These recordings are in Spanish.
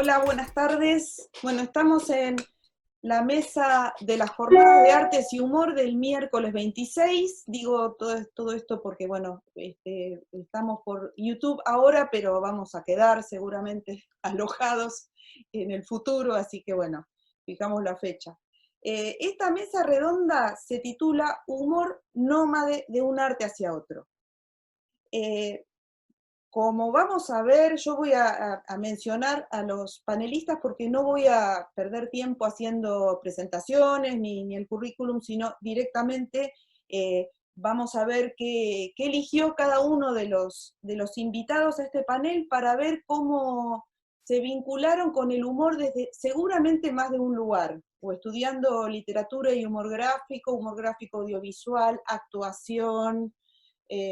Hola, buenas tardes. Bueno, estamos en la mesa de las jornadas de artes y humor del miércoles 26. Digo todo esto porque, bueno, estamos por YouTube ahora, pero vamos a quedar seguramente alojados en el futuro, así que, bueno, fijamos la fecha. Esta mesa redonda se titula Humor nómade de un arte hacia otro. Como vamos a ver, yo voy a mencionar a los panelistas porque no voy a perder tiempo haciendo presentaciones ni el currículum, sino directamente vamos a ver qué eligió cada uno de los invitados a este panel para ver cómo se vincularon con el humor desde seguramente más de un lugar, o estudiando literatura y humor gráfico audiovisual, actuación,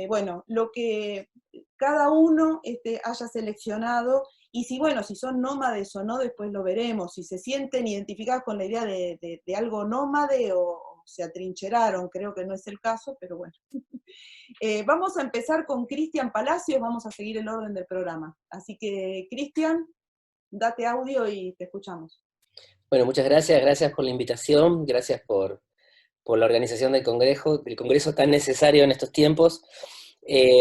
bueno, lo que cada uno haya seleccionado, y si, bueno, si son nómades o no, después lo veremos, si se sienten identificados con la idea de algo nómade o se atrincheraron, creo que no es el caso, pero bueno. Vamos a empezar con Cristian Palacios, vamos a seguir el orden del programa. Así que, Cristian, date audio y te escuchamos. Bueno, muchas gracias, gracias por la invitación, gracias por la organización del congreso tan necesario en estos tiempos.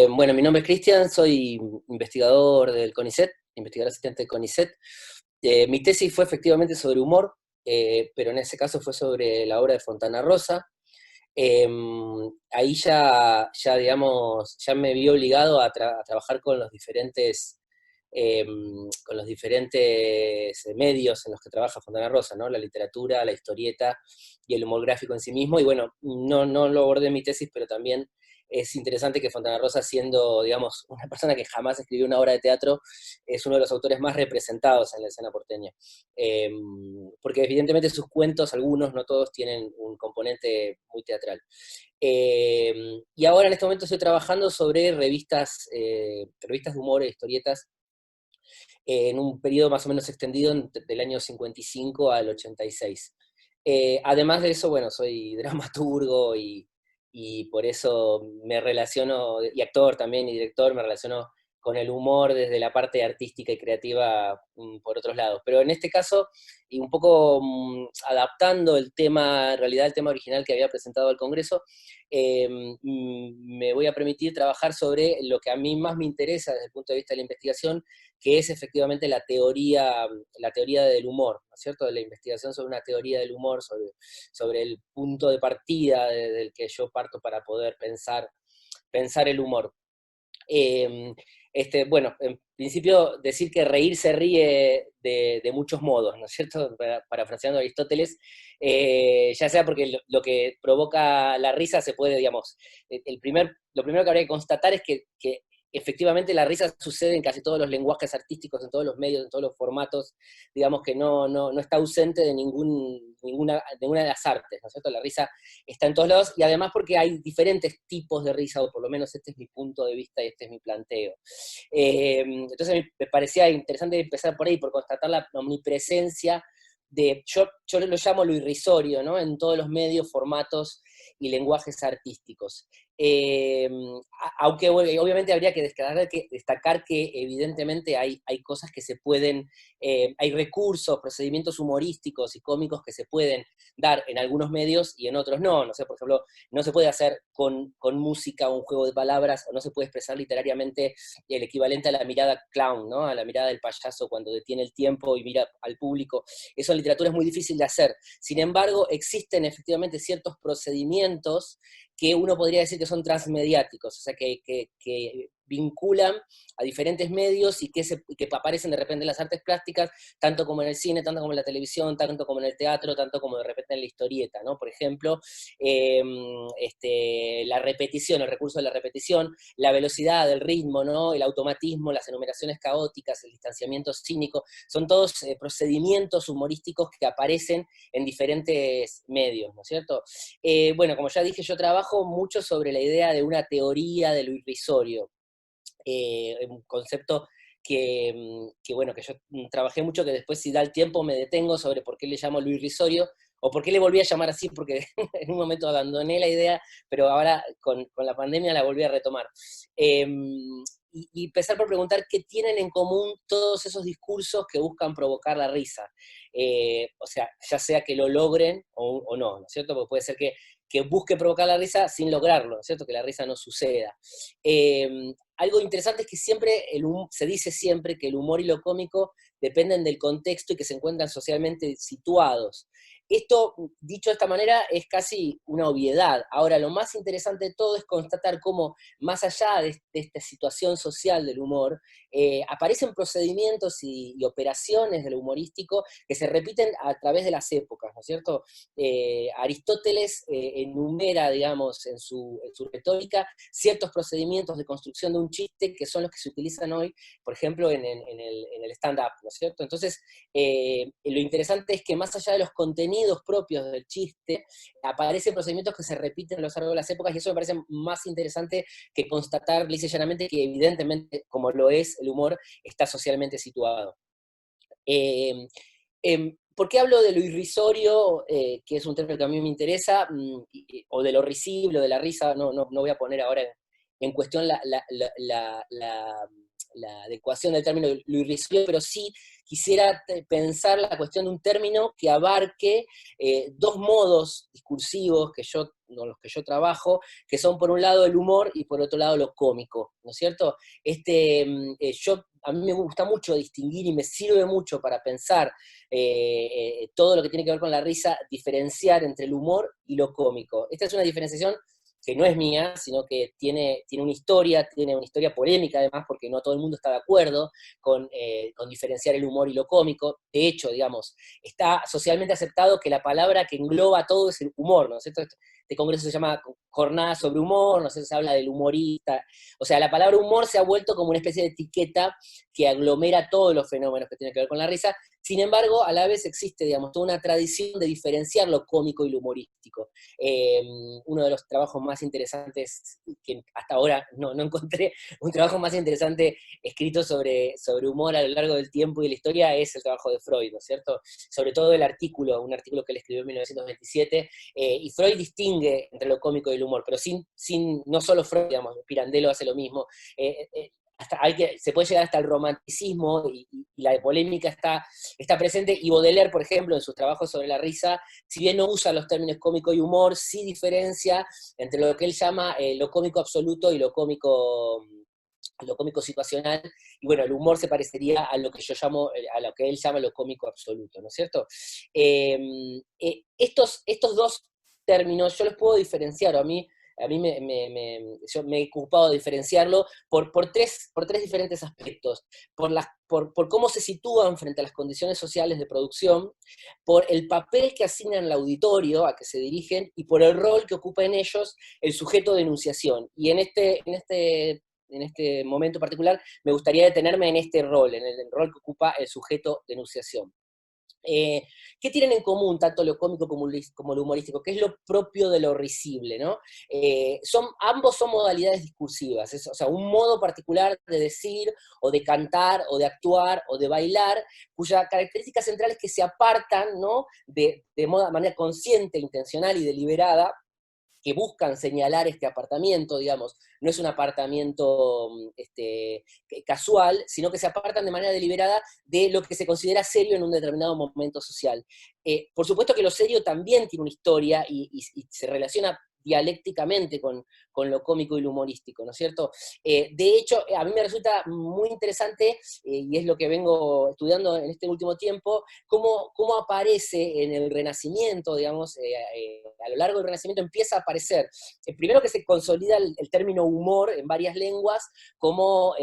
Bueno, mi nombre es Cristian, soy investigador del CONICET, investigador asistente del CONICET. Mi tesis fue efectivamente sobre humor, pero en ese caso fue sobre la obra de Fontana Rosa. Ahí digamos, ya me vi obligado a trabajar con los diferentes medios en los que trabaja Fontana Rosa, ¿no? La literatura, la historieta y el humor gráfico en sí mismo, y bueno, no lo abordé en mi tesis, pero también es interesante que Fontana Rosa, siendo, digamos, una persona que jamás escribió una obra de teatro, es uno de los autores más representados en la escena porteña. Porque evidentemente sus cuentos, algunos, no todos, tienen un componente muy teatral. Y ahora en este momento estoy trabajando sobre revistas de humor e historietas en un periodo más o menos extendido del año 55 al 86. Además de eso, bueno, soy dramaturgo y por eso me relaciono, y actor también y director, me relaciono con el humor desde la parte artística y creativa por otros lados. Pero en este caso, y un poco adaptando el tema, en realidad el tema original que había presentado al Congreso, me voy a permitir trabajar sobre lo que a mí más me interesa desde el punto de vista de la investigación, que es efectivamente la teoría del humor, ¿no es cierto? De la investigación sobre una teoría del humor, sobre el punto de partida del que yo parto para poder pensar el humor. Bueno, en principio decir que reír se ríe de muchos modos, ¿no es cierto? Parafraseando a Aristóteles, ya sea porque lo que provoca la risa se puede, digamos, lo primero que habría que constatar es que efectivamente la risa sucede en casi todos los lenguajes artísticos, en todos los medios, en todos los formatos, digamos que no está ausente de ninguna de las artes, ¿no es cierto? La risa está en todos lados, y además porque hay diferentes tipos de risa, o por lo menos este es mi punto de vista y este es mi planteo. Entonces me parecía interesante empezar por ahí, por constatar la omnipresencia yo lo llamo lo irrisorio, ¿no? En todos los medios, formatos y lenguajes artísticos. Aunque obviamente habría que destacar que evidentemente hay cosas que se pueden, hay recursos, procedimientos humorísticos y cómicos que se pueden dar en algunos medios y en otros no. No sé, por ejemplo, no se puede hacer con música un juego de palabras, o no se puede expresar literariamente el equivalente a la mirada clown, ¿no? A la mirada del payaso cuando detiene el tiempo y mira al público. Eso en literatura es muy difícil de hacer. Sin embargo, existen efectivamente ciertos procedimientos que uno podría decir que son transmediáticos, o sea, que vinculan a diferentes medios y que aparecen de repente en las artes plásticas, tanto como en el cine, tanto como en la televisión, tanto como en el teatro, tanto como de repente en la historieta, ¿no? Por ejemplo, la repetición, el recurso de la repetición, la velocidad, el ritmo, ¿no? El automatismo, las enumeraciones caóticas, el distanciamiento cínico, son todos procedimientos humorísticos que aparecen en diferentes medios, ¿no es cierto? Bueno, como ya dije, yo trabajo mucho sobre la idea de una teoría de lo irrisorio, un concepto bueno, que yo trabajé mucho, que después, si da el tiempo, me detengo sobre por qué le llamo lo irrisorio, o por qué le volví a llamar así, porque en un momento abandoné la idea, pero ahora con la pandemia la volví a retomar. y empezar por preguntar qué tienen en común todos esos discursos que buscan provocar la risa. O sea, ya sea que lo logren o no, ¿no es cierto? Porque puede ser que busque provocar la risa sin lograrlo, ¿no es cierto? Que la risa no suceda. Algo interesante es que siempre se dice siempre que el humor y lo cómico dependen del contexto y que se encuentran socialmente situados. Esto, dicho de esta manera, es casi una obviedad. Ahora, lo más interesante de todo es constatar cómo, más allá de esta situación social del humor, aparecen procedimientos y operaciones del humorístico que se repiten a través de las épocas, ¿no es cierto? Aristóteles enumera, digamos, en su retórica, ciertos procedimientos de construcción de un chiste que son los que se utilizan hoy, por ejemplo, en el stand-up, ¿no es cierto? Entonces, lo interesante es que más allá de los contenidos propios del chiste, aparecen procedimientos que se repiten a lo largo de las épocas, y eso me parece más interesante que constatar lisa y llanamente que evidentemente, como lo es el humor, está socialmente situado. ¿Por qué hablo de lo irrisorio, que es un término que a mí me interesa, o de lo risible, o de la risa? No voy a poner ahora en cuestión la adecuación del término de lo irrisorio, pero sí quisiera pensar la cuestión de un término que abarque dos modos discursivos con los que yo trabajo, que son por un lado el humor y por otro lado lo cómico, ¿no es cierto? A mí me gusta mucho distinguir y me sirve mucho para pensar todo lo que tiene que ver con la risa, diferenciar entre el humor y lo cómico. Esta es una diferenciación que no es mía, sino que tiene una historia polémica además, porque no todo el mundo está de acuerdo con diferenciar el humor y lo cómico. De hecho, digamos, está socialmente aceptado que la palabra que engloba todo es el humor, ¿no es cierto? Este congreso se llama Jornada sobre Humor, no sé, se habla del humorista. O sea, la palabra humor se ha vuelto como una especie de etiqueta que aglomera todos los fenómenos que tienen que ver con la risa. Sin embargo, a la vez existe, digamos, toda una tradición de diferenciar lo cómico y lo humorístico. Uno de los trabajos más interesantes, que hasta ahora no encontré un trabajo más interesante escrito sobre humor a lo largo del tiempo y de la historia, es el trabajo de Freud, ¿no es cierto? Sobre todo un artículo que él escribió en 1927, y Freud distingue entre lo cómico y el humor, pero no solo Freud, digamos, Pirandello hace lo mismo. Se puede llegar hasta el romanticismo, y la polémica está presente, y Baudelaire, por ejemplo, en sus trabajos sobre la risa, si bien no usa los términos cómico y humor, sí diferencia entre lo que él llama lo cómico absoluto y lo cómico situacional, y bueno, el humor se parecería a lo que a lo que él llama lo cómico absoluto, ¿no es cierto? Estos dos términos yo los puedo diferenciar, o yo me he ocupado de diferenciarlo por tres diferentes aspectos: por cómo se sitúan frente a las condiciones sociales de producción, por el papel que asignan al auditorio a que se dirigen, y por el rol que ocupa en ellos el sujeto de enunciación. Y en este momento particular me gustaría detenerme en este rol, en el rol que ocupa el sujeto de enunciación. ¿Qué tienen en común tanto lo cómico como lo humorístico? ¿Qué es lo propio de lo risible, ¿no? Ambos son modalidades discursivas, o sea, un modo particular de decir, o de cantar, o de actuar, o de bailar, cuya característica central es que se apartan, ¿no?, de manera consciente, intencional y deliberada, que buscan señalar este apartamiento, digamos, no es un apartamiento casual, sino que se apartan de manera deliberada de lo que se considera serio en un determinado momento social. Por supuesto que lo serio también tiene una historia y se relaciona dialécticamente con lo cómico y lo humorístico, ¿no es cierto? De hecho, a mí me resulta muy interesante, y es lo que vengo estudiando en este último tiempo, cómo aparece en el Renacimiento, digamos, a lo largo del Renacimiento empieza a aparecer, primero que se consolida el término humor en varias lenguas como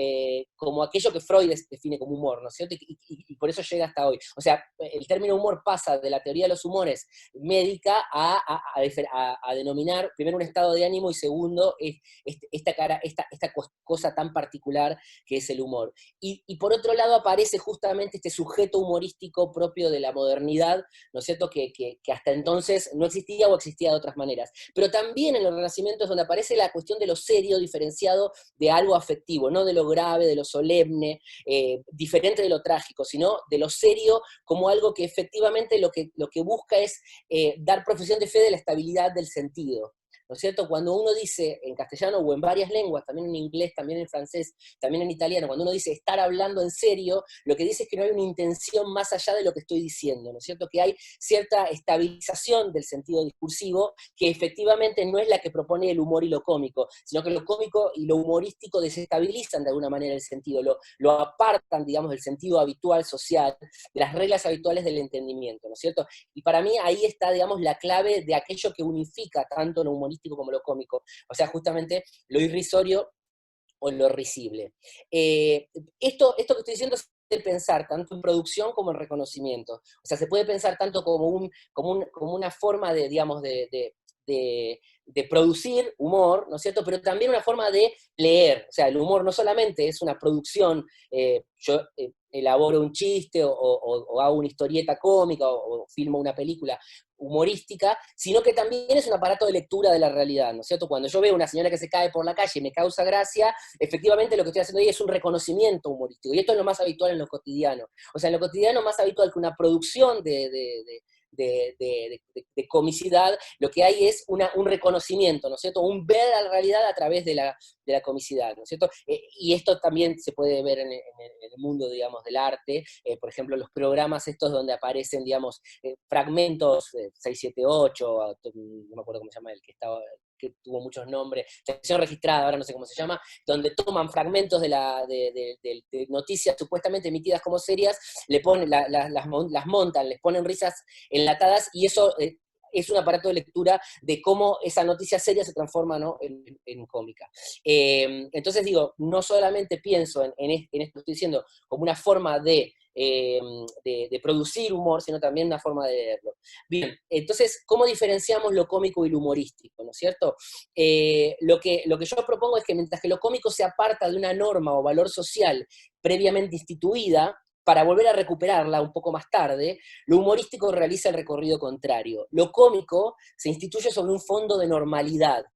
aquello que Freud define como humor, ¿no es cierto? Y por eso llega hasta hoy. O sea, el término humor pasa de la teoría de los humores médica a denominar primero un estado de ánimo, y segundo esta cosa tan particular que es el humor. Y por otro lado aparece justamente este sujeto humorístico propio de la modernidad, ¿no es cierto?, que hasta entonces no existía o existía de otras maneras. Pero también en los Renacimientos, donde aparece la cuestión de lo serio diferenciado de algo afectivo, no de lo grave, de lo solemne, diferente de lo trágico, sino de lo serio como algo que efectivamente lo que busca es dar profesión de fe de la estabilidad del sentido. ¿no es cierto? Cuando uno dice en castellano o en varias lenguas, también en inglés, también en francés, también en italiano, cuando uno dice estar hablando en serio, lo que dice es que no hay una intención más allá de lo que estoy diciendo, ¿no es cierto? Que hay cierta estabilización del sentido discursivo que efectivamente no es la que propone el humor y lo cómico, sino que lo cómico y lo humorístico desestabilizan de alguna manera el sentido, lo apartan, digamos, del sentido habitual social, de las reglas habituales del entendimiento, ¿no es cierto? Y para mí ahí está, digamos, la clave de aquello que unifica tanto lo humorístico como lo cómico, o sea, justamente lo irrisorio o lo risible. Esto que estoy diciendo es de pensar tanto en producción como en reconocimiento. O sea, se puede pensar tanto como una forma de, digamos, de producir humor, ¿no es cierto? Pero también una forma de leer. O sea, el humor no solamente es una producción, yo elaboro un chiste o hago una historieta cómica o filmo una película humorística, sino que también es un aparato de lectura de la realidad, ¿no es cierto? Cuando yo veo una señora que se cae por la calle y me causa gracia, efectivamente lo que estoy haciendo ahí es un reconocimiento humorístico, y esto es lo más habitual en lo cotidiano. O sea, en lo cotidiano más habitual que una producción de comicidad, lo que hay es un reconocimiento, ¿no es cierto? Un ver a la realidad a través de la comicidad, ¿no es cierto? Y esto también se puede ver en el mundo, digamos, del arte, por ejemplo, los programas estos donde aparecen, digamos, fragmentos, 678, no me acuerdo cómo se llama el que estaba, que tuvo muchos nombres, sección registrada, ahora no sé cómo se llama, donde toman fragmentos de noticias supuestamente emitidas como serias, le ponen, las montan, les ponen risas enlatadas, y eso es un aparato de lectura de cómo esa noticia seria se transforma, ¿no?, en cómica. Entonces digo, no solamente pienso en esto que estoy diciendo como una forma de producir humor, sino también una forma de leerlo. Bien, entonces, ¿cómo diferenciamos lo cómico y lo humorístico, ¿no es cierto? Lo que yo propongo es que mientras que lo cómico se aparta de una norma o valor social previamente instituida, para volver a recuperarla un poco más tarde, lo humorístico realiza el recorrido contrario. Lo cómico se instituye sobre un fondo de normalidad.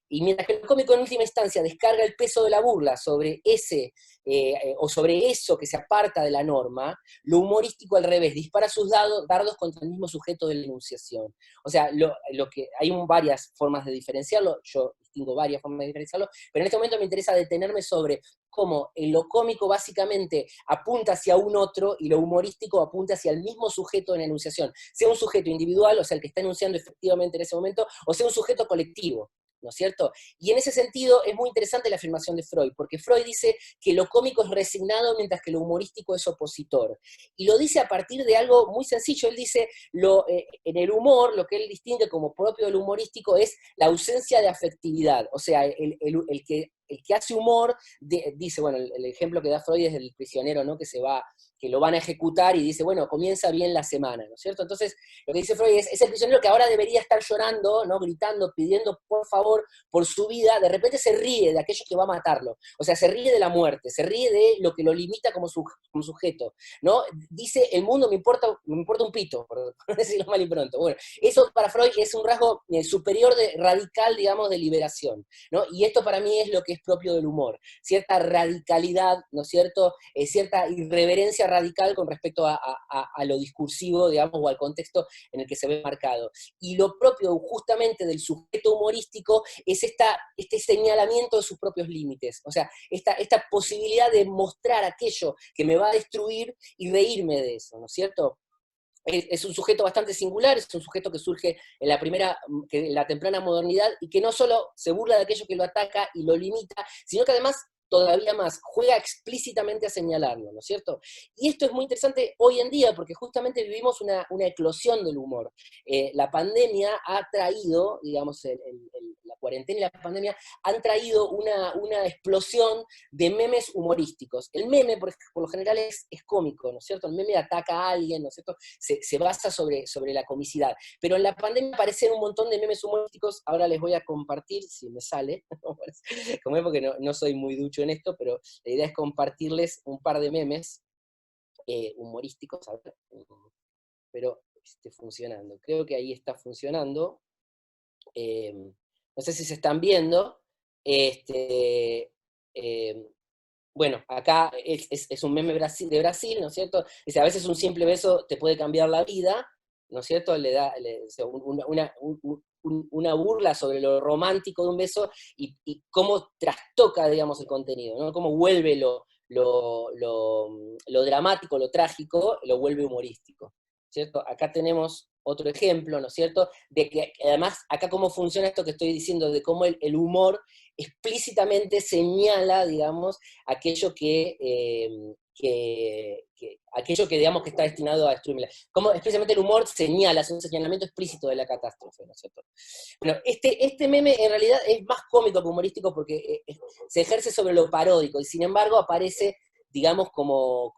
Y mientras que el cómico en última instancia descarga el peso de la burla sobre o sobre eso que se aparta de la norma, lo humorístico al revés, dispara sus dardos contra el mismo sujeto de la enunciación. O sea, hay varias formas de diferenciarlo, yo distingo varias formas de diferenciarlo, pero en este momento me interesa detenerme sobre cómo lo cómico básicamente apunta hacia un otro y lo humorístico apunta hacia el mismo sujeto en la enunciación, sea un sujeto individual, o sea, el que está enunciando efectivamente en ese momento, o sea un sujeto colectivo, ¿no es cierto? Y en ese sentido es muy interesante la afirmación de Freud, porque Freud dice que lo cómico es resignado mientras que lo humorístico es opositor. Y lo dice a partir de algo muy sencillo. Él dice, en el humor, lo que él distingue como propio del humorístico es la ausencia de afectividad. O sea, el que hace humor, dice, bueno, el ejemplo que da Freud es el prisionero, ¿no?, que lo van a ejecutar y dice, bueno, comienza bien la semana, ¿no es cierto? Entonces, lo que dice Freud es el prisionero que ahora debería estar llorando, ¿no?, gritando, pidiendo por favor por su vida, de repente se ríe de aquello que va a matarlo. O sea, se ríe de la muerte, se ríe de lo que lo limita como sujeto, ¿no? Dice, el mundo me importa un pito, por decirlo mal y pronto. Bueno, eso para Freud es un rasgo superior, radical, digamos, de liberación, ¿no? Y esto para mí es lo que es propio del humor, cierta radicalidad, ¿no es cierto?, cierta irreverencia radical con respecto a lo discursivo, digamos, o al contexto en el que se ve marcado. Y lo propio justamente del sujeto humorístico es este señalamiento de sus propios límites, o sea, esta posibilidad de mostrar aquello que me va a destruir y reírme de eso, ¿no es cierto? Es un sujeto bastante singular, es un sujeto que surge en la temprana modernidad, y que no solo se burla de aquello que lo ataca y lo limita, sino que además, todavía más, juega explícitamente a señalarlo, ¿no es cierto? Y esto es muy interesante hoy en día, porque justamente vivimos una eclosión del humor. La pandemia ha traído, digamos, la cuarentena y la pandemia han traído una explosión de memes humorísticos. El meme, por lo general, es cómico, ¿no es cierto? El meme ataca a alguien, ¿no es cierto? Se basa sobre la comicidad. Pero en la pandemia aparecen un montón de memes humorísticos, ahora les voy a compartir, si me sale, como es, porque no soy muy ducho en esto, pero la idea es compartirles un par de memes humorísticos, a ver, pero esté funcionando. Creo que ahí está funcionando. No sé si se están viendo. Este, eh, bueno, acá es un meme de Brasil, ¿no es cierto? Dice, a veces un simple beso te puede cambiar la vida, ¿no es cierto? Le da o sea, una burla sobre lo romántico de un beso y cómo trastoca, digamos, el contenido, ¿no? Cómo vuelve lo dramático, lo trágico, lo vuelve humorístico, ¿cierto? Acá tenemos otro ejemplo, ¿no es cierto? De que además, acá cómo funciona esto que estoy diciendo, de cómo el humor explícitamente señala, digamos, aquello aquello que, digamos, que está destinado a destruirla. Como explícitamente el humor señala, es un señalamiento explícito de la catástrofe, ¿no es cierto? Bueno, este meme en realidad es más cómico que humorístico porque se ejerce sobre lo paródico, y sin embargo aparece, digamos, como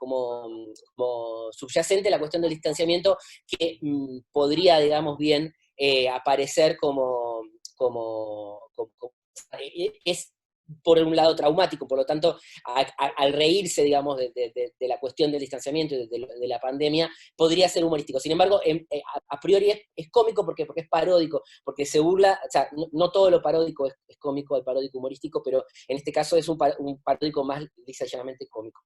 subyacente la cuestión del distanciamiento que podría, digamos, bien aparecer es por un lado traumático, por lo tanto, al reírse, digamos, de la cuestión del distanciamiento y de la pandemia, podría ser humorístico. Sin embargo, a priori es cómico porque es paródico, porque se burla, o sea, no todo lo paródico es cómico, el paródico humorístico, pero en este caso es un paródico más lisa y llanamente cómico.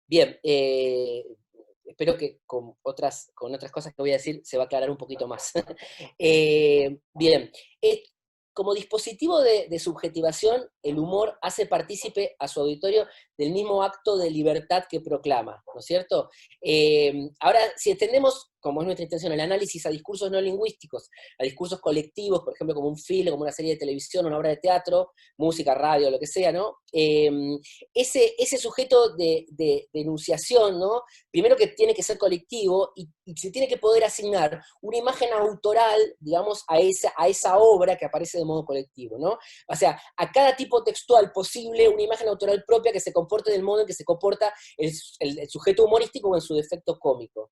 Bien, espero que con otras cosas que voy a decir se va a aclarar un poquito más. Bien, como dispositivo de subjetivación, el humor hace partícipe a su auditorio del mismo acto de libertad que proclama, ¿no es cierto? Ahora, si extendemos, como es nuestra intención, el análisis a discursos no lingüísticos, a discursos colectivos, por ejemplo, como un film, como una serie de televisión, una obra de teatro, música, radio, lo que sea, ¿no? Ese sujeto de enunciación, ¿no? Primero que tiene que ser colectivo y se tiene que poder asignar una imagen autoral, digamos, a esa obra que aparece de modo colectivo, ¿no? O sea, a cada tipo textual posible una imagen autoral propia que se comporte del modo en que se comporta el sujeto humorístico o en su defecto cómico.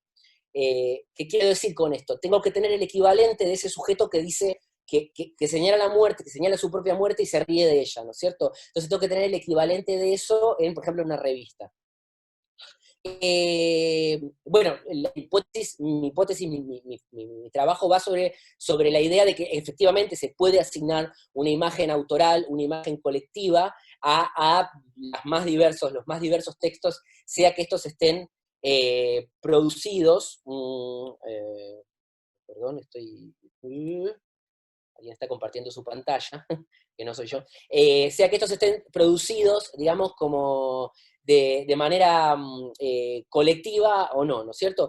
¿Qué quiero decir con esto? Tengo que tener el equivalente de ese sujeto que dice que señala la muerte, que señala su propia muerte y se ríe de ella, ¿no es cierto? Entonces tengo que tener el equivalente de eso en, por ejemplo, en una revista. Bueno, mi hipótesis, mi trabajo va sobre la idea de que efectivamente se puede asignar una imagen autoral, una imagen colectiva a los más diversos textos, sea que estos estén producidos, perdón, alguien está compartiendo su pantalla, que no soy yo, sea que estos estén producidos, digamos, como de manera colectiva o no, ¿no es cierto?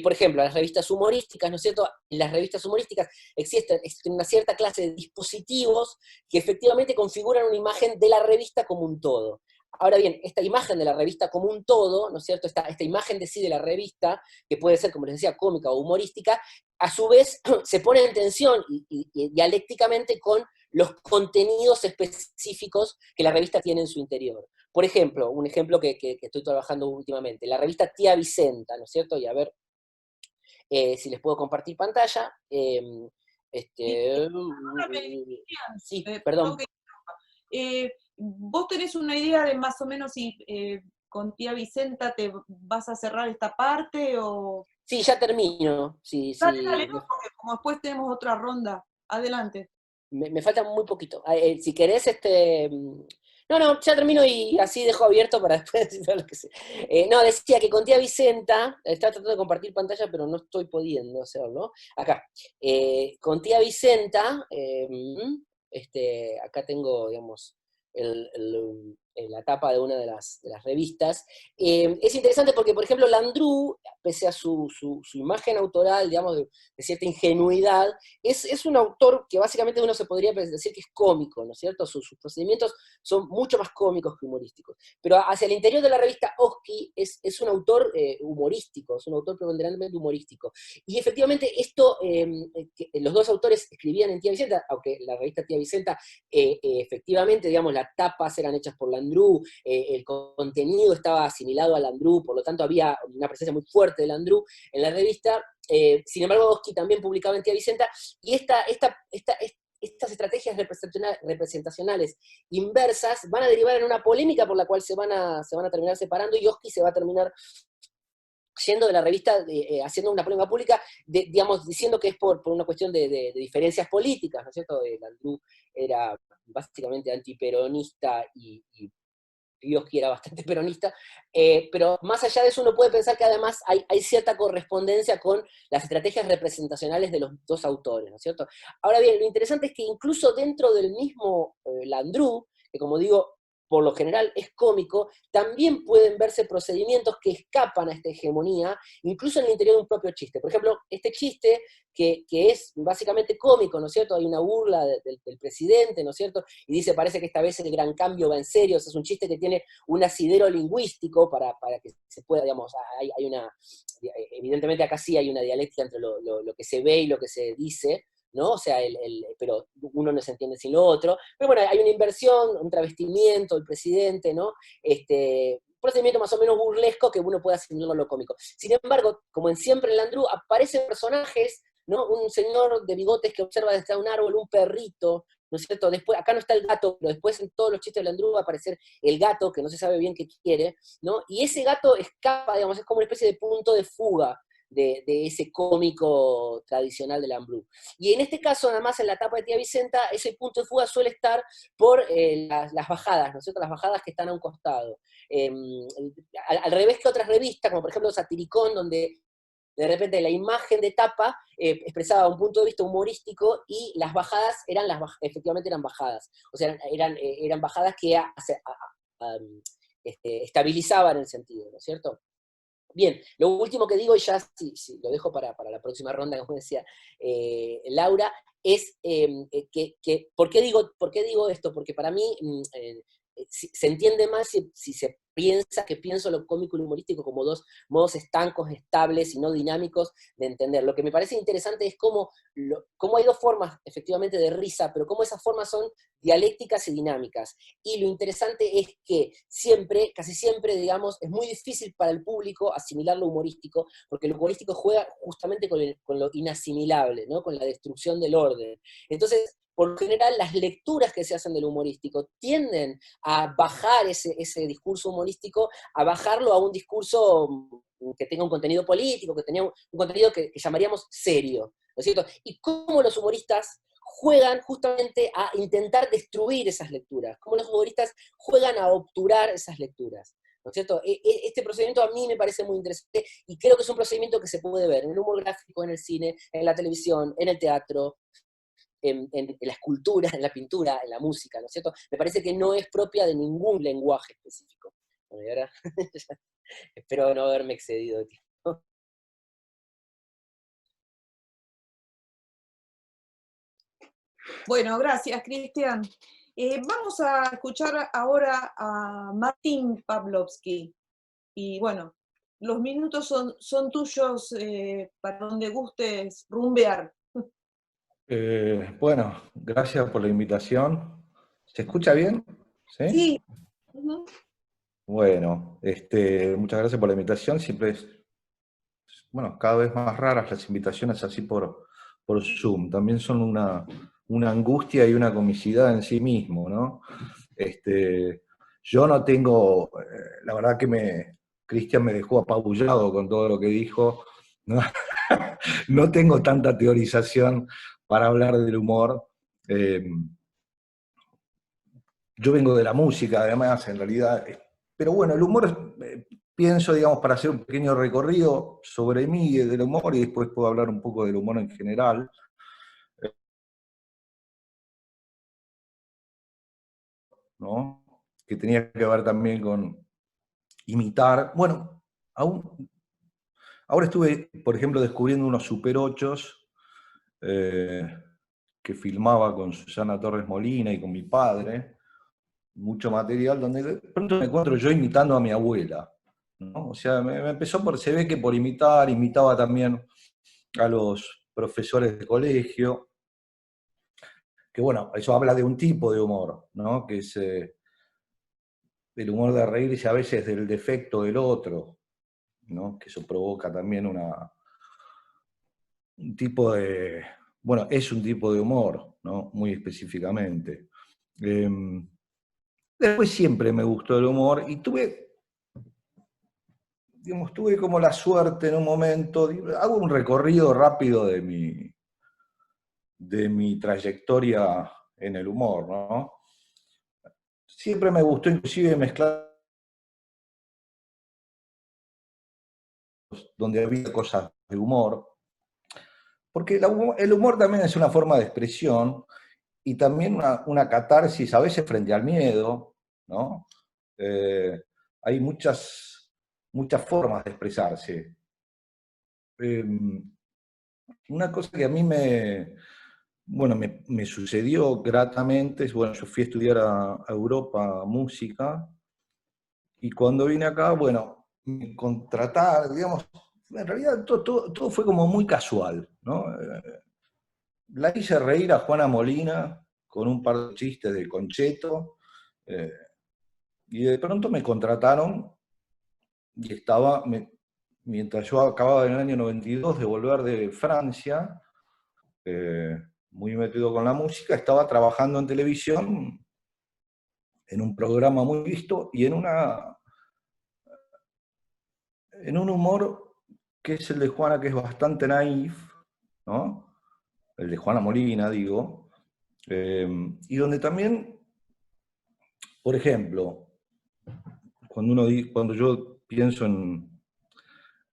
Por ejemplo, las revistas humorísticas, ¿no es cierto? En las revistas humorísticas existen una cierta clase de dispositivos que efectivamente configuran una imagen de la revista como un todo. Ahora bien, esta imagen de la revista como un todo, ¿no es cierto? Esta imagen de sí de la revista, que puede ser, como les decía, cómica o humorística, a su vez se pone en tensión y dialécticamente con los contenidos específicos que la revista tiene en su interior. Por ejemplo, un ejemplo que estoy trabajando últimamente, la revista Tía Vicenta, ¿no es cierto? Y a ver si les puedo compartir pantalla. Este, sí, Perdón perdón. que ¿vos tenés una idea de más o menos si con tía Vicenta te vas a cerrar esta parte o...? Sí, ya termino. Sí, Dale, sí. dale, no, porque como después tenemos otra ronda. Adelante. Me falta muy poquito. Si querés, no, no, ya termino y así dejo abierto para después decir lo que sé. No, decía que con tía Vicenta, estaba tratando de compartir pantalla, pero no estoy pudiendo hacerlo. Acá. Con tía Vicenta, acá tengo, digamos, la tapa de una de las revistas. Es interesante porque, por ejemplo, Landru, pese a su imagen autoral, digamos, de cierta ingenuidad, es un autor que básicamente uno se podría decir que es cómico, ¿no es cierto? Sus procedimientos son mucho más cómicos que humorísticos. Pero hacia el interior de la revista Oski es un autor humorístico, es un autor preponderantemente humorístico. Y efectivamente esto, los dos autores escribían en Tía Vicenta, aunque la revista Tía Vicenta, efectivamente, digamos, las tapas eran hechas por Landru, el contenido estaba asimilado a Landru, por lo tanto había una presencia muy fuerte de Landru en la revista. Sin embargo, Oski también publicaba en Tía Vicenta, y estas estrategias representacionales inversas van a derivar en una polémica por la cual se van a terminar separando, y Oski se va a terminar yendo de la revista, haciendo una polémica pública, digamos, diciendo que es por una cuestión de diferencias políticas, ¿no es cierto? Landru era básicamente antiperonista y Dios quiera, bastante peronista, pero más allá de eso uno puede pensar que además hay cierta correspondencia con las estrategias representacionales de los dos autores, ¿no es cierto? Ahora bien, lo interesante es que incluso dentro del mismo Landru, que como digo, por lo general es cómico, también pueden verse procedimientos que escapan a esta hegemonía, incluso en el interior de un propio chiste. Por ejemplo, este chiste que es básicamente cómico, ¿no es cierto? Hay una burla del presidente, ¿no es cierto? Y dice, parece que esta vez el gran cambio va en serio. O sea, es un chiste que tiene un asidero lingüístico para que se pueda, digamos, hay una, evidentemente acá sí hay una dialéctica entre lo que se ve y lo que se dice, ¿no? O sea, pero uno no se entiende sin lo otro. Pero bueno, hay una inversión, un travestimiento del presidente, ¿no? Un procedimiento más o menos burlesco que uno puede asimilarlo a lo cómico. Sin embargo, como en siempre en Landru, aparecen personajes, ¿no? Un señor de bigotes que observa desde un árbol, un perrito, ¿no es cierto? Después, acá no está el gato, pero después en todos los chistes de Landru va a aparecer el gato, que no se sabe bien qué quiere, ¿no? Y ese gato escapa, digamos, es como una especie de punto de fuga de ese cómico tradicional de Landru. Y en este caso, nada más en la etapa de Tía Vicenta, ese punto de fuga suele estar por las bajadas, ¿no es cierto? Las bajadas que están a un costado. Eh, al revés que otras revistas, como por ejemplo Satiricón, donde de repente la imagen de tapa expresaba un punto de vista humorístico y las bajadas eran efectivamente eran bajadas. O sea, eran bajadas que estabilizaban el sentido, ¿no es cierto? Bien, lo último que digo, y ya sí, lo dejo para la próxima ronda, como decía Laura, es ¿por qué digo esto? Porque para mí se entiende más si se piensa que pienso lo cómico y lo humorístico como dos modos estancos, estables y no dinámicos de entender. Lo que me parece interesante es cómo hay dos formas, efectivamente, de risa, pero cómo esas formas son dialécticas y dinámicas. Y lo interesante es que siempre, casi siempre, digamos, es muy difícil para el público asimilar lo humorístico, porque lo humorístico juega justamente con lo inasimilable, ¿no? Con la destrucción del orden. Entonces, por lo general, las lecturas que se hacen del humorístico tienden a bajar ese discurso humorístico, a bajarlo a un discurso que tenga un contenido político, que tenga un contenido que llamaríamos serio, ¿no es cierto? Y cómo los humoristas juegan justamente a intentar destruir esas lecturas, cómo los humoristas juegan a obturar esas lecturas, ¿no es cierto? Este procedimiento a mí me parece muy interesante y creo que es un procedimiento que se puede ver en el humor gráfico, en el cine, en la televisión, en el teatro, en la escultura, en la pintura, en la música, ¿no es cierto? Me parece que no es propia de ningún lenguaje específico. Bueno, y ahora espero no haberme excedido de tiempo. Bueno, gracias, Cristian. Vamos a escuchar ahora a Martín Pavlovsky. Y bueno, los minutos son tuyos para donde gustes rumbear. Bueno, gracias por la invitación. ¿Se escucha bien? ¿Sí? Sí. Ujú. Bueno, muchas gracias por la invitación. Siempre bueno, cada vez más raras las invitaciones así por Zoom. También son una angustia y una comicidad en sí mismo, ¿no? Yo no tengo, la verdad que Cristian me dejó apabullado con todo lo que dijo. No, no tengo tanta teorización para hablar del humor. Eh, yo vengo de la música, además, en realidad. Pero bueno, el humor, pienso, digamos, para hacer un pequeño recorrido sobre mí y del humor, y después puedo hablar un poco del humor en general, ¿no? Que tenía que ver también con imitar. Bueno, ahora estuve, por ejemplo, descubriendo unos Super 8 que filmaba con Susana Torres Molina y con mi padre, mucho material, donde de pronto me encuentro yo imitando a mi abuela, ¿no? O sea, me empezó se ve que por imitar, imitaba también a los profesores de colegio, que bueno, eso habla de un tipo de humor, ¿no? Que es el humor de reírse a veces del defecto del otro, ¿no? Que eso provoca también un tipo de, bueno, es un tipo de humor, ¿no? Muy específicamente. Después siempre me gustó el humor y tuve como la suerte en un momento, hago un recorrido rápido de mi trayectoria en el humor, ¿no? Siempre me gustó inclusive mezclar donde había cosas de humor, porque el humor también es una forma de expresión y también una catarsis, a veces frente al miedo, ¿no? Hay muchas formas de expresarse. Una cosa que a mí me sucedió gratamente es, bueno, yo fui a estudiar a Europa música, y cuando vine acá, bueno, me contrataron, digamos, en realidad todo fue como muy casual, ¿no? La hice reír a Juana Molina con un par de chistes de Concheto, eh, y de pronto me contrataron y mientras yo acababa en el año 92 de volver de Francia, muy metido con la música, estaba trabajando en televisión, en un programa muy visto y en un humor que es el de Juana, que es bastante naif, ¿no? El de Juana Molina, digo, y donde también, por ejemplo, cuando yo pienso en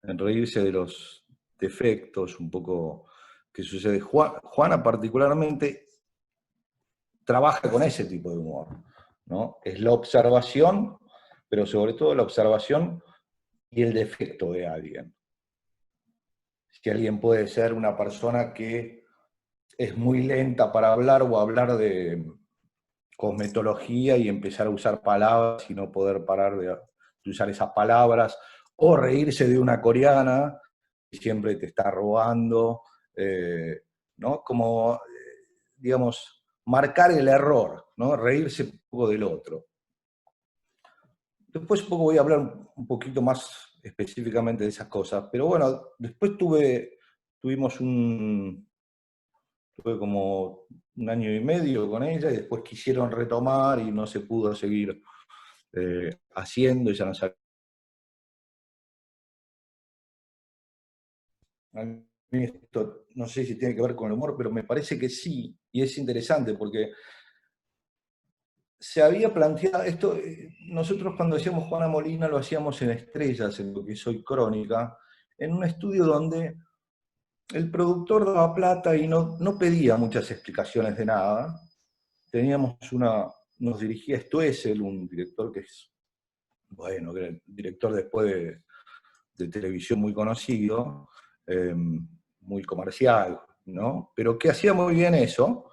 reírse de los defectos un poco que sucede, Juana particularmente trabaja con ese tipo de humor, ¿no? Es la observación, pero sobre todo la observación y el defecto de alguien. Si alguien puede ser una persona que es muy lenta para hablar o hablar de cosmetología y empezar a usar palabras y no poder parar de usar esas palabras, o reírse de una coreana que siempre te está robando, ¿no? Como, digamos, marcar el error, ¿no? Reírse un poco del otro. Después un poco voy a hablar un poquito más específicamente de esas cosas, pero bueno, después tuve como un año y medio con ella y después quisieron retomar y no se pudo seguir haciendo, y ya no salió. A mí esto no sé si tiene que ver con el humor, pero me parece que sí, y es interesante porque se había planteado esto, nosotros cuando hacíamos Juana Molina lo hacíamos en Estrellas, en lo que soy Crónica, en un estudio donde el productor daba plata y no pedía muchas explicaciones de nada. Nos dirigía Stoessel, un director que es, bueno, que era el director después de televisión muy conocido, muy comercial, ¿no? Pero que hacía muy bien eso.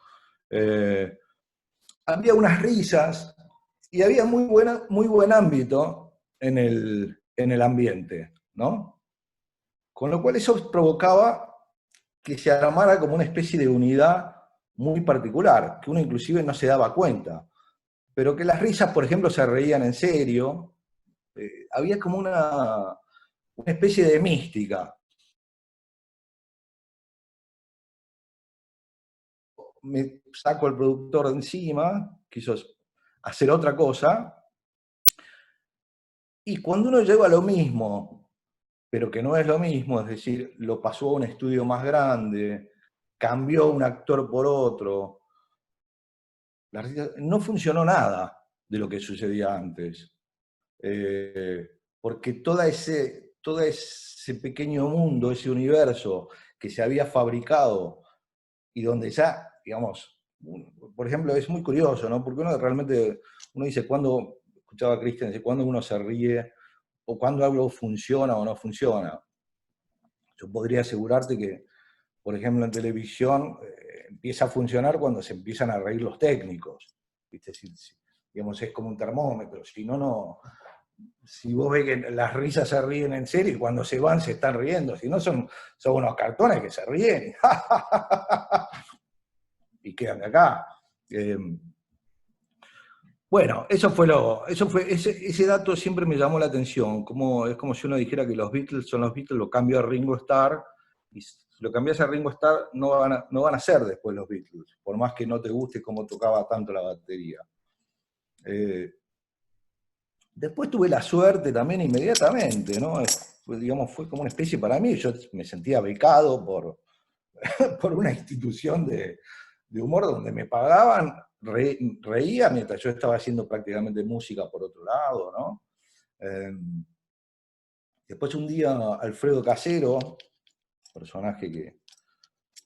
Había unas risas y había muy buen ámbito en el ambiente, ¿no? Con lo cual eso provocaba que se armara como una especie de unidad muy particular, que uno inclusive no se daba cuenta, pero que las risas, por ejemplo, se reían en serio, había como una especie de mística. Me saco al productor de encima, quiso hacer otra cosa, y cuando uno llega a lo mismo, pero que no es lo mismo, es decir, lo pasó a un estudio más grande, cambió un actor por otro, no funcionó nada de lo que sucedía antes. Porque todo ese pequeño mundo, ese universo que se había fabricado y donde ya, digamos, por ejemplo, es muy curioso, ¿no? Porque uno dice, escuchaba a Cristian, dice, cuándo uno se ríe o cuándo algo funciona o no funciona. Yo podría asegurarte que, por ejemplo, en televisión empieza a funcionar cuando se empiezan a reír los técnicos. ¿Viste? Digamos, es como un termómetro. Si vos ves que las risas se ríen en serio y cuando se van se están riendo, si no son unos cartones que se ríen y quedan de acá. Bueno, ese dato siempre me llamó la atención, es como si uno dijera que los Beatles son los Beatles, lo cambio a Ringo Starr, y si lo cambias a Ringo Starr no van a ser después los Beatles, por más que no te guste cómo tocaba tanto la batería. Después tuve la suerte también inmediatamente, ¿no? Fue como una especie para mí, yo me sentía becado por una institución de humor donde me pagaban, reía mientras yo estaba haciendo prácticamente música por otro lado, ¿no? Después un día Alfredo Casero, personaje que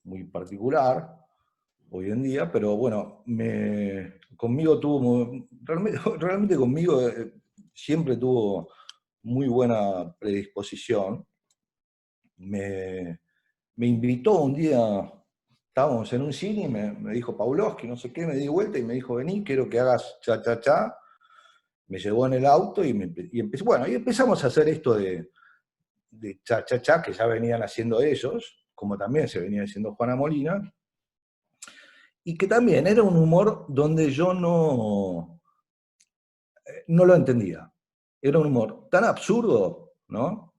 muy particular hoy en día, pero bueno, conmigo tuvo, realmente conmigo siempre tuvo muy buena predisposición. Me invitó un día, estábamos en un cine y me dijo Pavlovsky, no sé qué, me di vuelta y me dijo, vení, quiero que hagas cha, cha, cha. Me llevó en el auto y empecé, bueno, y empezamos a hacer esto de cha, cha, cha, que ya venían haciendo ellos, como también se venía haciendo Juana Molina, y que también era un humor donde yo no lo entendía. Era un humor tan absurdo, ¿no?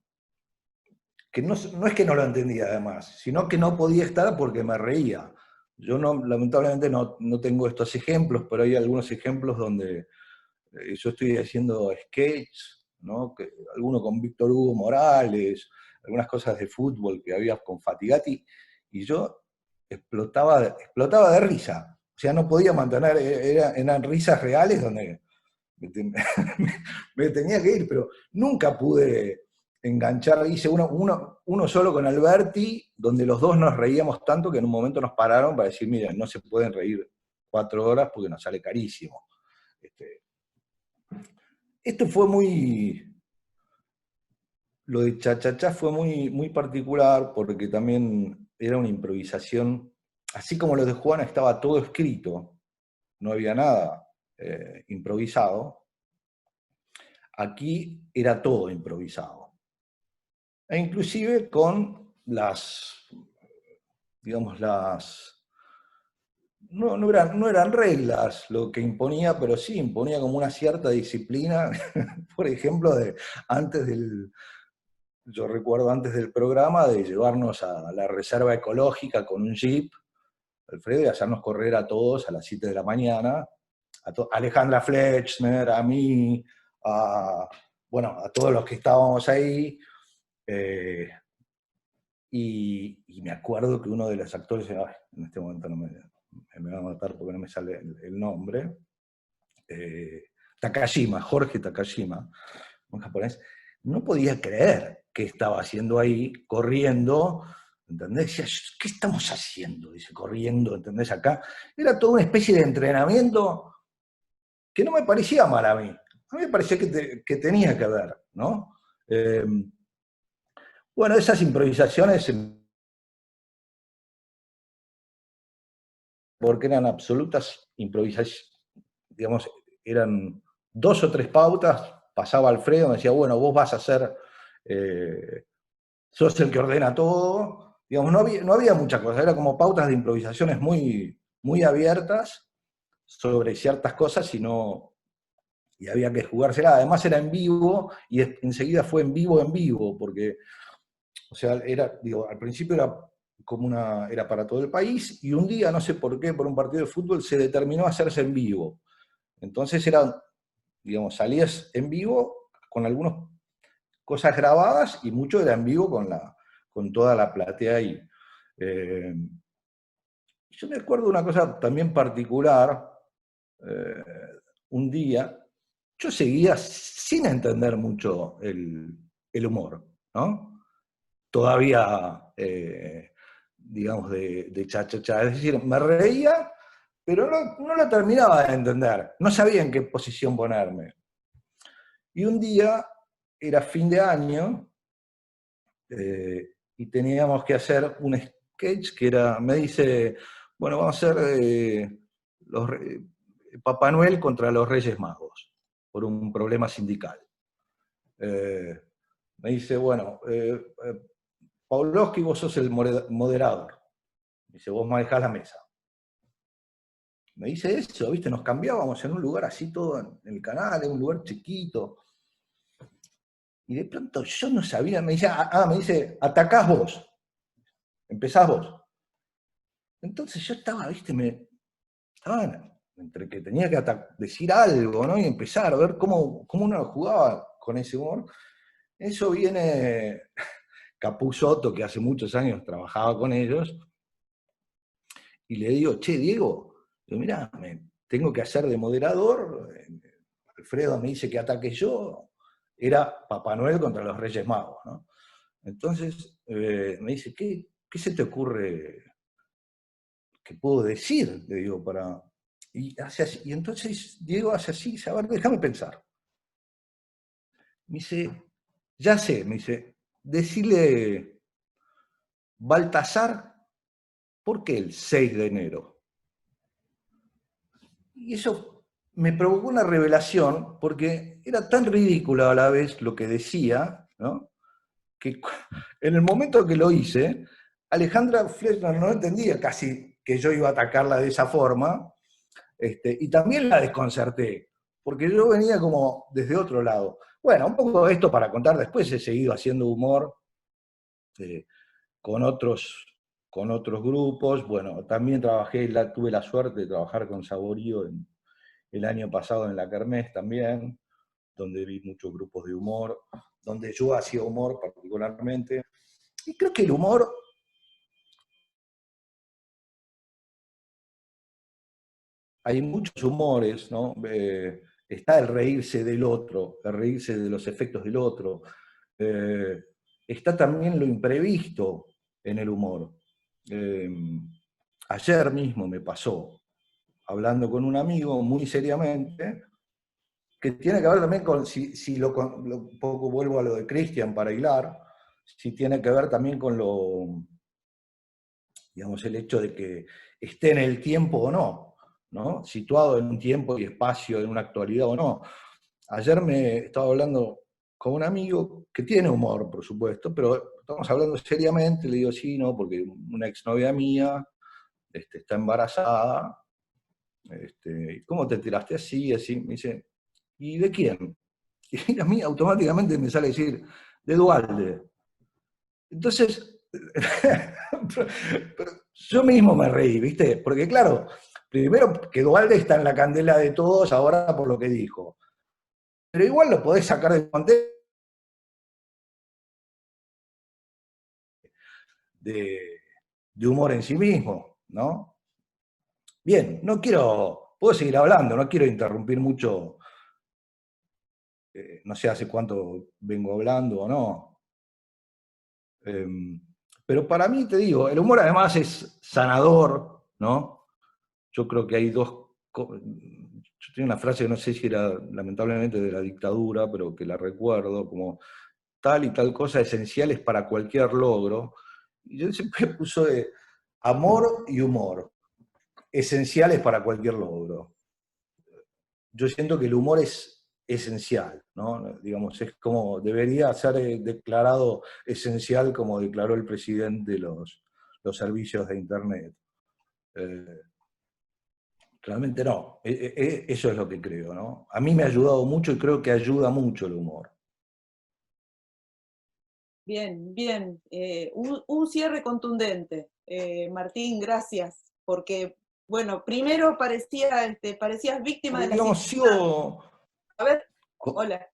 Que no es que no lo entendía además, sino que no podía estar porque me reía. Yo no, lamentablemente no tengo estos ejemplos, pero hay algunos ejemplos donde yo estoy haciendo sketches, ¿no? Alguno con Víctor Hugo Morales, algunas cosas de fútbol que había con Fatigati, y yo explotaba de risa. O sea, no podía mantener, eran risas reales donde me tenía que ir, pero nunca pude enganchar. Hice uno solo con Alberti, donde los dos nos reíamos tanto que en un momento nos pararon para decir, miren, no se pueden reír 4 horas porque nos sale carísimo. Esto fue lo de Cha-Cha-Cha fue muy particular porque también era una improvisación, así como lo de Juana estaba todo escrito, no había nada improvisado, aquí era todo improvisado. E inclusive con digamos, no eran reglas lo que imponía, pero sí imponía como una cierta disciplina, por ejemplo, yo recuerdo antes del programa de llevarnos a la reserva ecológica con un jeep, Alfredo, y hacernos correr a todos a las 7 de la mañana, Alejandra Fletchner, a mí, bueno, a todos los que estábamos ahí, y me acuerdo que uno de los actores, en este momento me va a matar porque no me sale el nombre, Takashima, Jorge Takashima, un japonés, no podía creer que estaba haciendo ahí, corriendo, ¿entendés? Decía, ¿qué estamos haciendo? Dice, corriendo, ¿entendés? Acá. Era toda una especie de entrenamiento que no me parecía mal a mí. A mí me parecía que tenía que ver, ¿no? Bueno, esas improvisaciones, porque eran absolutas improvisaciones, digamos, eran 2 o 3 pautas, pasaba Alfredo, me decía, bueno, vos vas a hacer, sos el que ordena todo, digamos, no había mucha cosa, era como pautas de improvisaciones muy abiertas sobre ciertas cosas y había que jugársela, además era en vivo, y enseguida fue en vivo, porque, o sea, al principio era para todo el país, y un día, no sé por qué, por un partido de fútbol, se determinó hacerse en vivo. Entonces digamos, salías en vivo con algunas cosas grabadas y mucho era en vivo con toda la platea ahí. Yo me acuerdo de una cosa también particular, un día, yo seguía sin entender mucho el humor, ¿no? Todavía, digamos, de cha-cha-cha, es decir, me reía, pero no lo terminaba de entender, no sabía en qué posición ponerme. Y un día, era fin de año, y teníamos que hacer un sketch que me dice, bueno, vamos a hacer Papá Noel contra los Reyes Magos, por un problema sindical. Me dice, bueno, Pavlovsky, vos sos el moderador. Me dice, vos manejás la mesa. Me dice eso, ¿viste? Nos cambiábamos en un lugar así todo en el canal, en un lugar chiquito. Y de pronto yo no sabía, me dice, atacás vos, empezás vos. Entonces yo estaba, ¿viste? Estaba entre que tenía que decir algo, ¿no? Y empezar a ver cómo uno jugaba con ese humor. Eso viene Capusotto, que hace muchos años trabajaba con ellos, y le digo, che, Diego, mirá, me tengo que hacer de moderador, Alfredo me dice que ataque yo, era Papá Noel contra los Reyes Magos, ¿no? Entonces me dice, ¿qué se te ocurre que puedo decir? Le digo, para... Y, hace así, y entonces Diego hace así, dice, a ver, déjame pensar. Me dice, ya sé, me dice, decirle Baltasar, ¿por qué el 6 de enero? Y eso me provocó una revelación, porque era tan ridículo a la vez lo que decía, ¿no? Que en el momento que lo hice, Alejandra Fleischmann no entendía casi que yo iba a atacarla de esa forma, y también la desconcerté, porque yo venía como desde otro lado. Bueno, un poco esto para contar, después he seguido haciendo humor eh, con otros grupos, bueno, también tuve la suerte de trabajar con Saborío el año pasado en la Kermés también, donde vi muchos grupos de humor, donde yo hacía humor particularmente, y creo que el humor, hay muchos humores, ¿no? Está el reírse del otro, el reírse de los efectos del otro, eh, está también lo imprevisto en el humor. Eh, Ayer mismo me pasó, hablando con un amigo muy seriamente, que tiene que ver también con, si un poco vuelvo a lo de Cristian para hilar, si tiene que ver también con digamos, el hecho de que esté en el tiempo o no, ¿no? Situado en un tiempo y espacio, en una actualidad o no. Ayer me estaba hablando con un amigo que tiene humor, por supuesto, pero estamos hablando seriamente, le digo, sí, no, porque una exnovia mía está embarazada, ¿cómo te tiraste así, así? Me dice, ¿y de quién? Y a mí automáticamente me sale decir, de Dualde. Entonces, yo mismo me reí, ¿viste? Porque claro, primero que Dualde está en la candela de todos ahora por lo que dijo. Pero igual lo podés sacar de contexto de, de humor en sí mismo, ¿no? Bien, puedo seguir hablando, no quiero interrumpir mucho, no sé hace cuánto vengo hablando o no. Pero para mí, te digo, el humor además es sanador, ¿no? Yo creo que hay yo tengo una frase que no sé si era lamentablemente de la dictadura, pero que la recuerdo, como tal y tal cosa esenciales para cualquier logro. Y yo siempre puso de amor y humor, esenciales para cualquier logro. Yo siento que el humor es esencial, ¿no? Digamos, es como, debería ser declarado esencial como declaró el presidente los servicios de Internet. Eh, Realmente no, eso es lo que creo, ¿no? A mí me ha ayudado mucho y creo que ayuda mucho el humor. Bien, bien. Un cierre contundente. Martín, gracias, porque, bueno, primero parecías víctima de Porque, la digamos, situación. sigo... A ver, hola.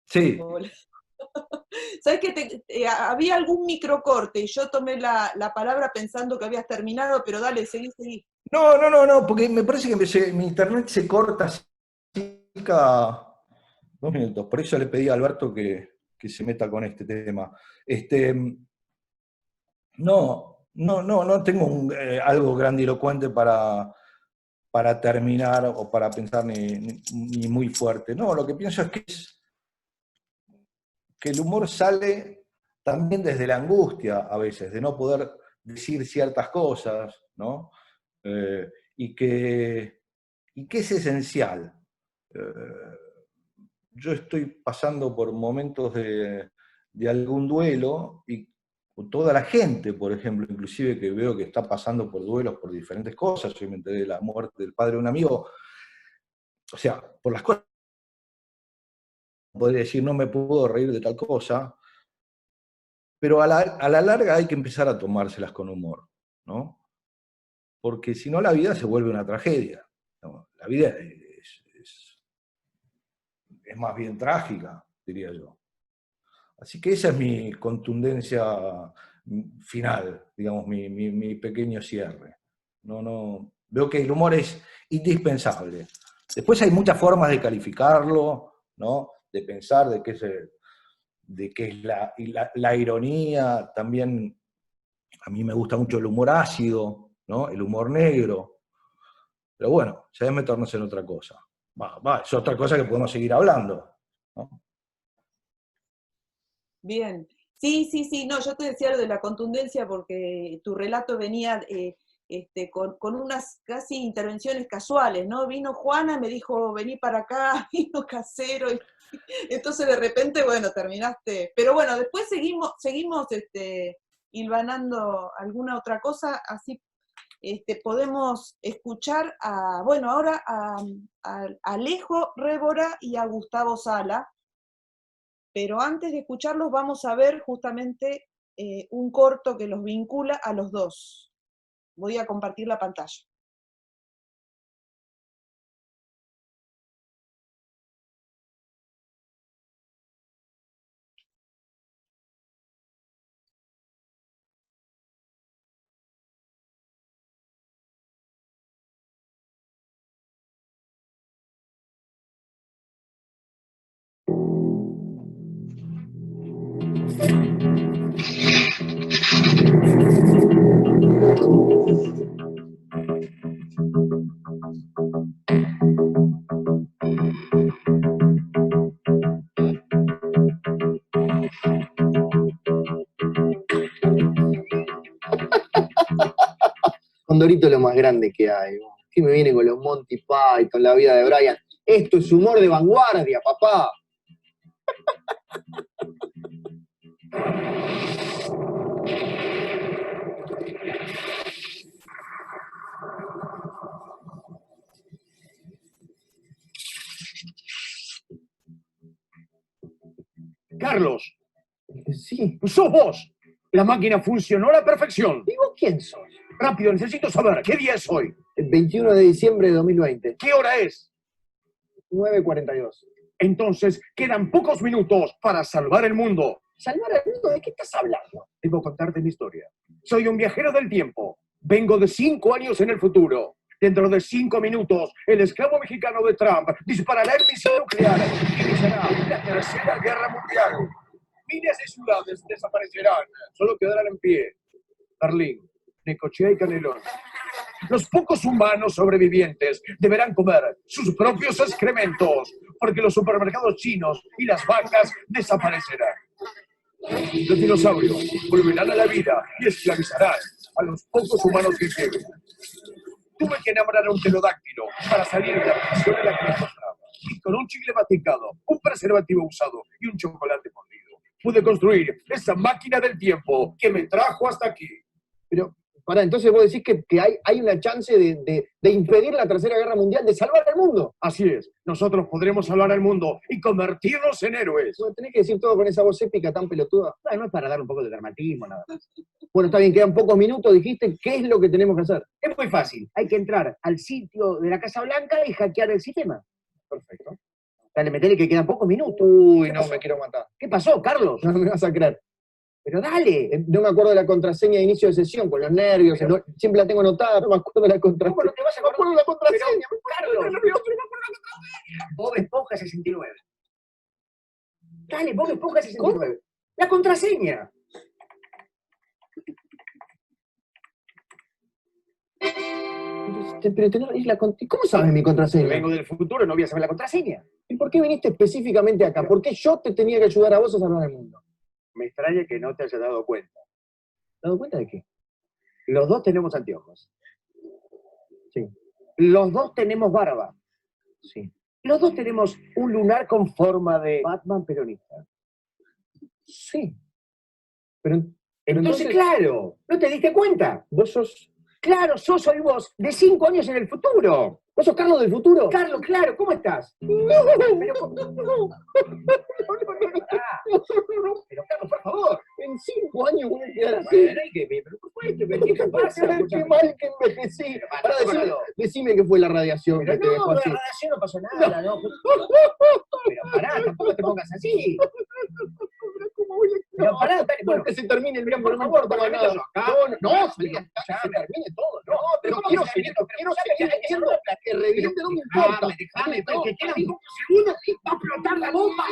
Sí, Hola. ¿Sabes que había algún microcorte y yo tomé la palabra pensando que habías terminado, pero dale, seguí, seguí. no, porque me parece que mi internet se corta así cada 2 minutos. Por eso le pedí a Alberto que se meta con este tema. No tengo algo grandilocuente para terminar o para pensar ni muy fuerte. No, lo que pienso es que el humor sale también desde la angustia a veces, de no poder decir ciertas cosas, ¿no? Eh, y, que, y que es esencial. Eh, yo estoy pasando por momentos de algún duelo y toda la gente, por ejemplo, inclusive que veo que está pasando por duelos por diferentes cosas, yo me enteré de la muerte del padre de un amigo, o sea, por las cosas, podría decir, no me puedo reír de tal cosa, pero a la larga hay que empezar a tomárselas con humor, ¿no? Porque si no la vida se vuelve una tragedia, ¿no? La vida es más bien trágica, diría yo. Así que esa es mi contundencia final, digamos, mi pequeño cierre. Veo que el humor es indispensable. Después hay muchas formas de calificarlo, ¿no? de pensar, de qué es la ironía. También a mí me gusta mucho el humor ácido, ¿no? El humor negro. Pero bueno, ya es meternos en otra cosa. Es otra cosa que podemos seguir hablando, ¿no? Bien. Sí, sí, sí, no, yo te decía lo de la contundencia porque tu relato venía con unas casi intervenciones casuales, ¿no? Vino Juana, me dijo, vení para acá, vino Casero, y entonces de repente, bueno, terminaste. Pero bueno, después seguimos hilvanando alguna otra cosa, así podemos escuchar bueno, ahora a Alejo Révora y a Gustavo Sala, pero antes de escucharlos vamos a ver justamente un corto que los vincula a los dos. Voy a compartir la pantalla. Condorito es lo más grande que hay. ¿Qué me viene con los Monty Python, la vida de Brian? Esto es humor de vanguardia, papá. Carlos, Sí. sos vos. La máquina funcionó a la perfección. ¿Y vos quién sos? Rápido, necesito saber, ¿qué día es hoy? El 21 de diciembre de 2020, ¿Qué hora es? 9:42. Entonces, quedan pocos minutos para salvar el mundo. ¿Salvar al mundo? ¿De qué estás hablando? Debo contarte mi historia. Soy un viajero del tiempo. Vengo de 5 años en el futuro. Dentro de 5 minutos, el esclavo mexicano de Trump disparará el misil nuclear y iniciará la Tercera Guerra Mundial. Miles de ciudades desaparecerán, solo quedarán en pie. Berlín, Necochea y Canelón. Los pocos humanos sobrevivientes deberán comer sus propios excrementos, porque los supermercados chinos y las vacas desaparecerán. Los dinosaurios volverán a la vida y esclavizarán a los pocos humanos que queden. Tuve que enamorar a un pterodáctilo para salir de la prisión en la que me encontraba. Y con un chicle masticado, un preservativo usado y un chocolate mordido, pude construir esa máquina del tiempo que me trajo hasta aquí. Pero, pará, entonces vos decís que hay una chance de impedir la Tercera Guerra Mundial, de salvar al mundo. Así es, nosotros podremos salvar al mundo y convertirnos en héroes. Bueno, tenés que decir todo con esa voz épica tan pelotuda. No es para dar un poco de dramatismo, nada más. Bueno, está bien, quedan pocos minutos, dijiste, ¿qué es lo que tenemos que hacer? Es muy fácil, hay que entrar al sitio de la Casa Blanca y hackear el sistema. Perfecto. Dale, metele que quedan pocos minutos. Uy, ¿Qué no, pasó? me quiero matar. ¿Qué pasó, Carlos? No me vas a creer. Pero dale. No me acuerdo de la contraseña de inicio de sesión, con los nervios, Pero- siempre la tengo anotada, no me acuerdo de la contraseña. ¿Cómo no te vas a No me acuerdo de la contraseña. Carlos. Bob Esponja 69. Dale, Bob Esponja 69. La contraseña. Pero ¿cómo sabes mi contraseña? Vengo del futuro, no voy a saber la contraseña. ¿Y por qué viniste específicamente acá? ¿Por qué yo te tenía que ayudar a vos a salvar el mundo? Me extraña que no te hayas dado cuenta. ¿Te has dado cuenta de qué? Los dos tenemos anteojos. Sí. Los dos tenemos barba. Sí. Los dos tenemos un lunar con forma de Batman peronista. Sí. Pero Entonces, claro, ¿no te diste cuenta? vos sos... Claro, soy vos, de 5 años en el futuro. ¿Vos sos Carlos del futuro? Carlos, claro, ¿cómo estás? No. Pero Carlos, por favor. En 5 años voy a quedar así. Bueno, pero por supuesto, pero ¿qué pasa? Qué mal que envejecí. Ahora decime que fue la radiación Pero que te dejó no, la así. radiación no pasó nada, ¿no? Pero pará, tampoco te pongas así. Pero ¿cómo voy a Pero pará, dale, bueno, que se termine el tiempo, por no me favor, importa porque más nada. meto yo acá. No, Salí acá, que se termine todo. No, pero ¿cómo quiero se seguir, termina? quiero Ya me seguir quedé viendo viendo. que reviente, no me importa. Déjame, el que quiera 5 segundos va a explotar la bomba.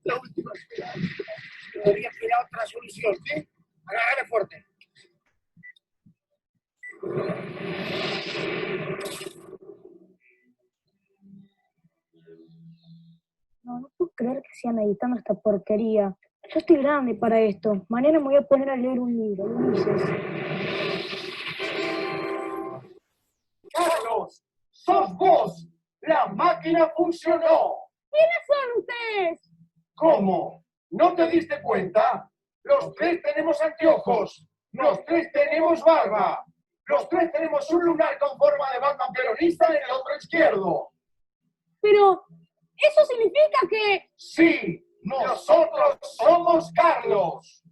La última esperanza. Todavía queda otra solución, ¿sí? Agárrale fuerte. No puedo creer que sigan editando esta porquería. Yo estoy grande para esto. Mañana me voy a poner a leer un libro, Ulises. ¡Carlos! ¡Sos vos! ¡La máquina funcionó! ¿Quiénes son ustedes? ¿Cómo? ¿No te diste cuenta? Los tres tenemos anteojos. Los tres tenemos barba. Los tres tenemos un lunar con forma de Batman peronista en el otro izquierdo. Pero, ¿eso significa que...? Sí, nosotros somos Carlos.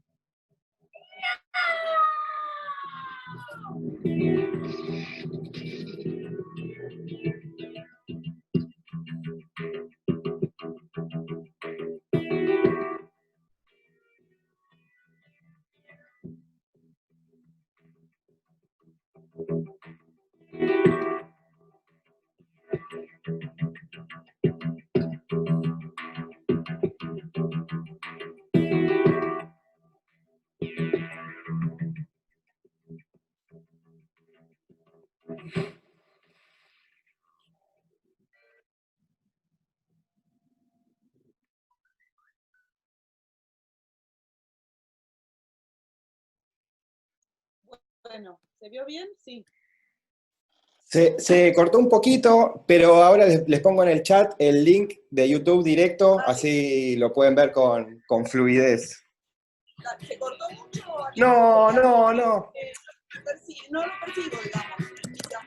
Bueno, ¿se vio bien? Sí. Se cortó un poquito, pero ahora les pongo en el chat el link de YouTube directo, así lo pueden ver con fluidez. ¿Se cortó mucho? No. No lo percibo, digamos.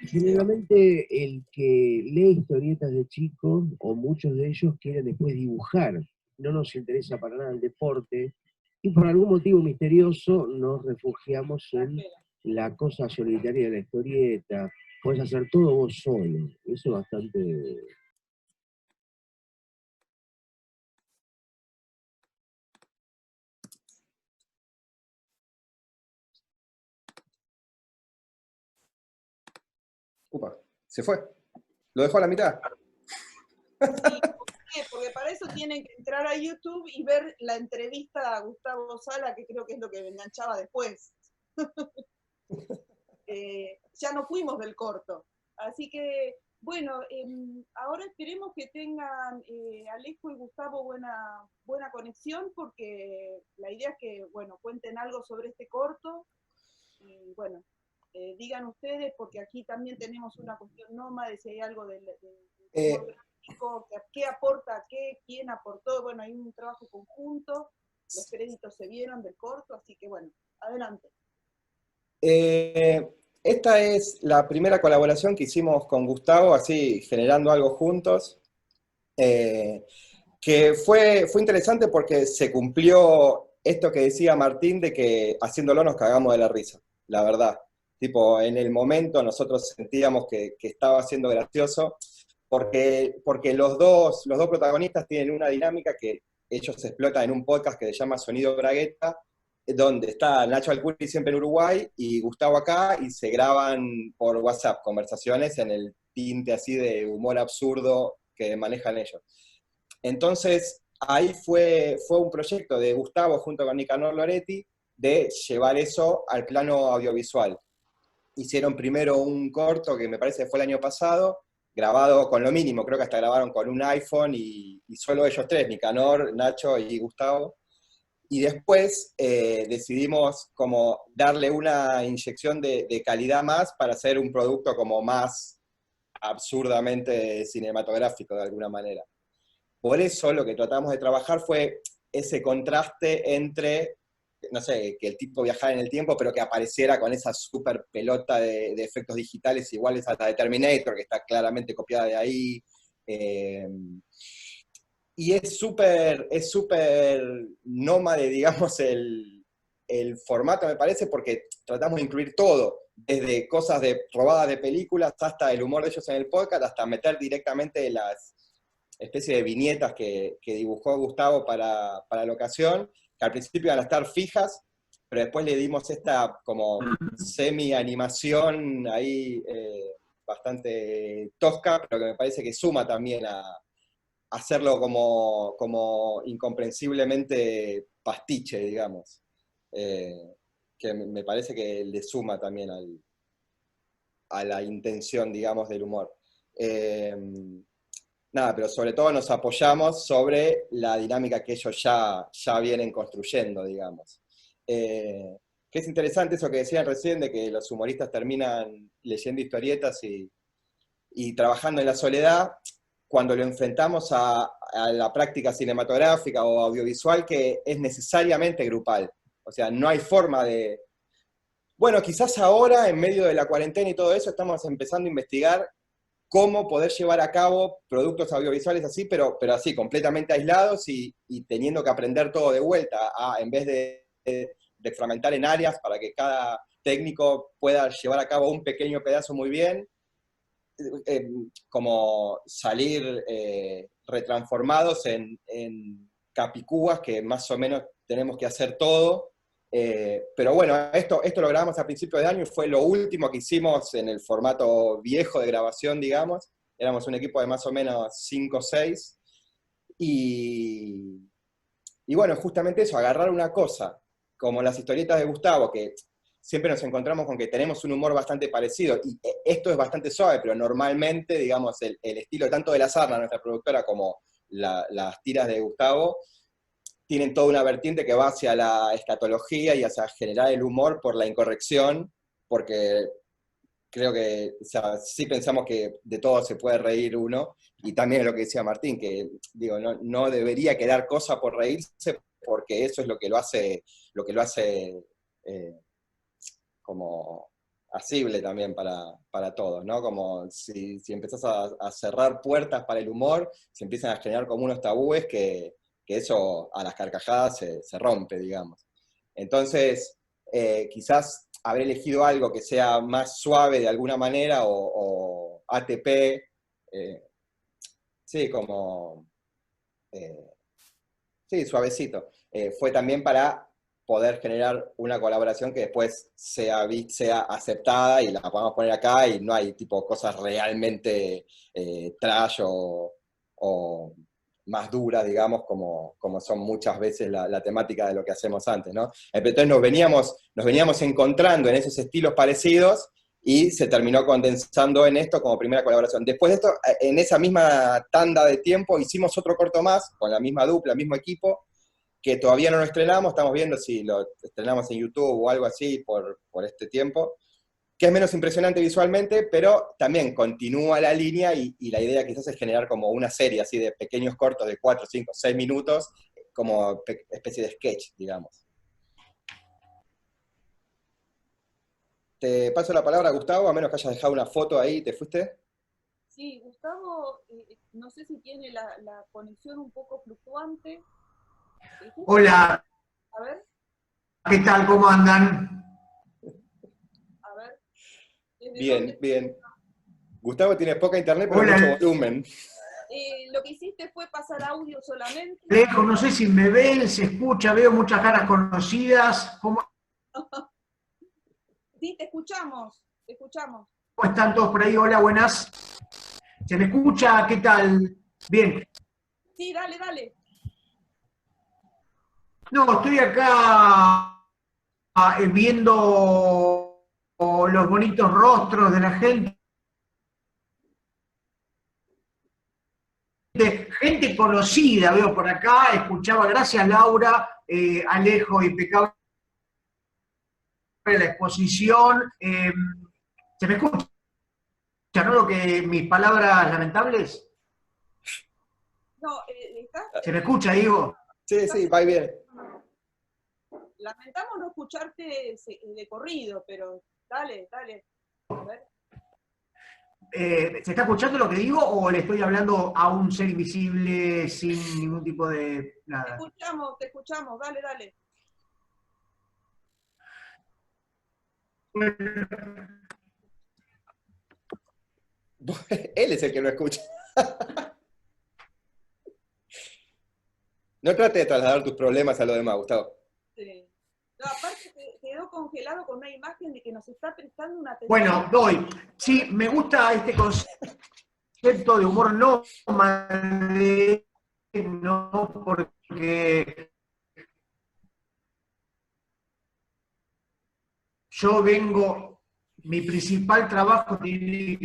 Generalmente el que lee historietas de chicos, o muchos de ellos, quieren después dibujar. No nos interesa para nada el deporte, y por algún motivo misterioso nos refugiamos en la cosa solitaria de la historieta. Puedes hacer todo vos solo. Eso es bastante... Upa, se fue. Lo dejó a la mitad. Sí, porque para eso tienen que entrar a YouTube y ver la entrevista a Gustavo Sala, que creo que es lo que me enganchaba después. Ya no fuimos del corto. Así que, bueno, ahora esperemos que tengan Alejo y Gustavo buena conexión, porque la idea es que, bueno, cuenten algo sobre este corto. Y bueno, digan ustedes, porque aquí también tenemos una cuestión nómade, si hay algo del gráfico, qué aporta qué, quién aportó. Bueno, hay un trabajo conjunto, los créditos se vieron del corto, así que bueno, adelante. Esta es la primera colaboración que hicimos con Gustavo, así generando algo juntos, que fue interesante porque se cumplió esto que decía Martín, de que haciéndolo nos cagamos de la risa, la verdad. Tipo, en el momento nosotros sentíamos que estaba siendo gracioso, porque los dos protagonistas tienen una dinámica que ellos se explotan en un podcast que se llama Sonido Bragueta, donde está Nacho Alcuri siempre en Uruguay y Gustavo acá, y se graban por WhatsApp conversaciones en el tinte así de humor absurdo que manejan ellos. Entonces, ahí fue un proyecto de Gustavo junto con Nicanor Loretti de llevar eso al plano audiovisual. Hicieron primero un corto que me parece que fue el año pasado, grabado con lo mínimo, creo que hasta grabaron con un iPhone y solo ellos tres, Nicanor, Nacho y Gustavo. Y después decidimos como darle una inyección de calidad más para hacer un producto como más absurdamente cinematográfico de alguna manera. Por eso lo que tratamos de trabajar fue ese contraste entre, no sé, que el tipo viajara en el tiempo, pero que apareciera con esa super pelota de efectos digitales iguales a la de Terminator, que está claramente copiada de ahí. Y es súper nómade, digamos, el formato, me parece, porque tratamos de incluir todo, desde cosas robadas de películas hasta el humor de ellos en el podcast, hasta meter directamente las especies de viñetas que dibujó Gustavo para la ocasión, que al principio iban a estar fijas, pero después le dimos esta como semi-animación ahí bastante tosca, pero que me parece que suma también a hacerlo como incomprensiblemente pastiche, digamos. Que me parece que le suma también a la intención, digamos, del humor. Nada, pero sobre todo nos apoyamos sobre la dinámica que ellos ya vienen construyendo, digamos. Que es interesante eso que decían recién, de que los humoristas terminan leyendo historietas y trabajando en la soledad, cuando lo enfrentamos a la práctica cinematográfica o audiovisual, que es necesariamente grupal. O sea, no hay forma de... Bueno, quizás ahora, en medio de la cuarentena y todo eso, estamos empezando a investigar cómo poder llevar a cabo productos audiovisuales así, pero así, completamente aislados y teniendo que aprender todo de vuelta, en vez de fragmentar en áreas para que cada técnico pueda llevar a cabo un pequeño pedazo muy bien, como salir retransformados en capicúas que más o menos tenemos que hacer todo. Pero bueno, esto lo grabamos a principios de año y fue lo último que hicimos en el formato viejo de grabación, digamos. Éramos un equipo de más o menos 5 o 6. Y bueno, justamente eso, agarrar una cosa, como las historietas de Gustavo, que siempre nos encontramos con que tenemos un humor bastante parecido, y esto es bastante suave, pero normalmente, digamos, el estilo tanto de La Sarna, nuestra productora, como las tiras de Gustavo, tienen toda una vertiente que va hacia la escatología y hacia generar el humor por la incorrección, porque creo que, o sea, sí pensamos que de todo se puede reír uno, y también es lo que decía Martín, que digo, no debería quedar cosa por reírse, porque eso es lo que lo hace como asible también para todos, ¿no? Como si empezás a cerrar puertas para el humor, se empiezan a generar como unos tabúes que eso a las carcajadas se rompe, digamos. Entonces, quizás haber elegido algo que sea más suave de alguna manera, o ATP, sí, como, sí, suavecito, fue también para poder generar una colaboración que después sea aceptada y la podamos poner acá y no hay tipo cosas realmente trash o más duras, digamos, como son muchas veces la temática de lo que hacemos antes, ¿no? Entonces nos veníamos encontrando en esos estilos parecidos y se terminó condensando en esto como primera colaboración. Después de esto, en esa misma tanda de tiempo, hicimos otro corto más, con la misma dupla, el mismo equipo, que todavía no lo estrenamos, estamos viendo si lo estrenamos en YouTube o algo así por este tiempo, que es menos impresionante visualmente, pero también continúa la línea y la idea quizás es generar como una serie así de pequeños cortos de 4, 5, 6 minutos, como especie de sketch, digamos. Te paso la palabra, Gustavo, a menos que hayas dejado una foto ahí, ¿te fuiste? Sí, Gustavo, no sé si tiene la conexión un poco fluctuante. Hola, A ver, ¿qué tal? ¿Cómo andan? a ver. Bien, bien. Gustavo tiene poca internet, pero Hola. mucho volumen. Lo que hiciste fue pasar audio solamente. Lejos, no sé si me ven, se escucha, veo muchas caras conocidas. ¿Cómo Sí, te escuchamos, te escuchamos. están todos por ahí? Hola, buenas. ¿Se me escucha? ¿Qué tal? Bien. Sí, dale, dale. No, estoy acá viendo los bonitos rostros de la gente. Gente conocida, veo por acá, escuchaba, gracias Laura, Alejo, impecable la exposición. ¿Se me escucha, no, lo que mis palabras lamentables? No, ¿Se me escucha, digo? Sí, sí, va bien. Lamentamos no escucharte de corrido, pero dale, dale. A ver. ¿Se está escuchando lo que digo o le estoy hablando a un ser invisible sin ningún tipo de nada? Te escuchamos, dale, dale. Él es el que no escucha. No trate de trasladar tus problemas a los demás, Gustavo. Sí. No, aparte quedó congelado con una imagen de que nos está prestando una atención. Bueno, doy. Sí, me gusta este concepto de humor nómade, no porque yo vengo, mi principal trabajo tiene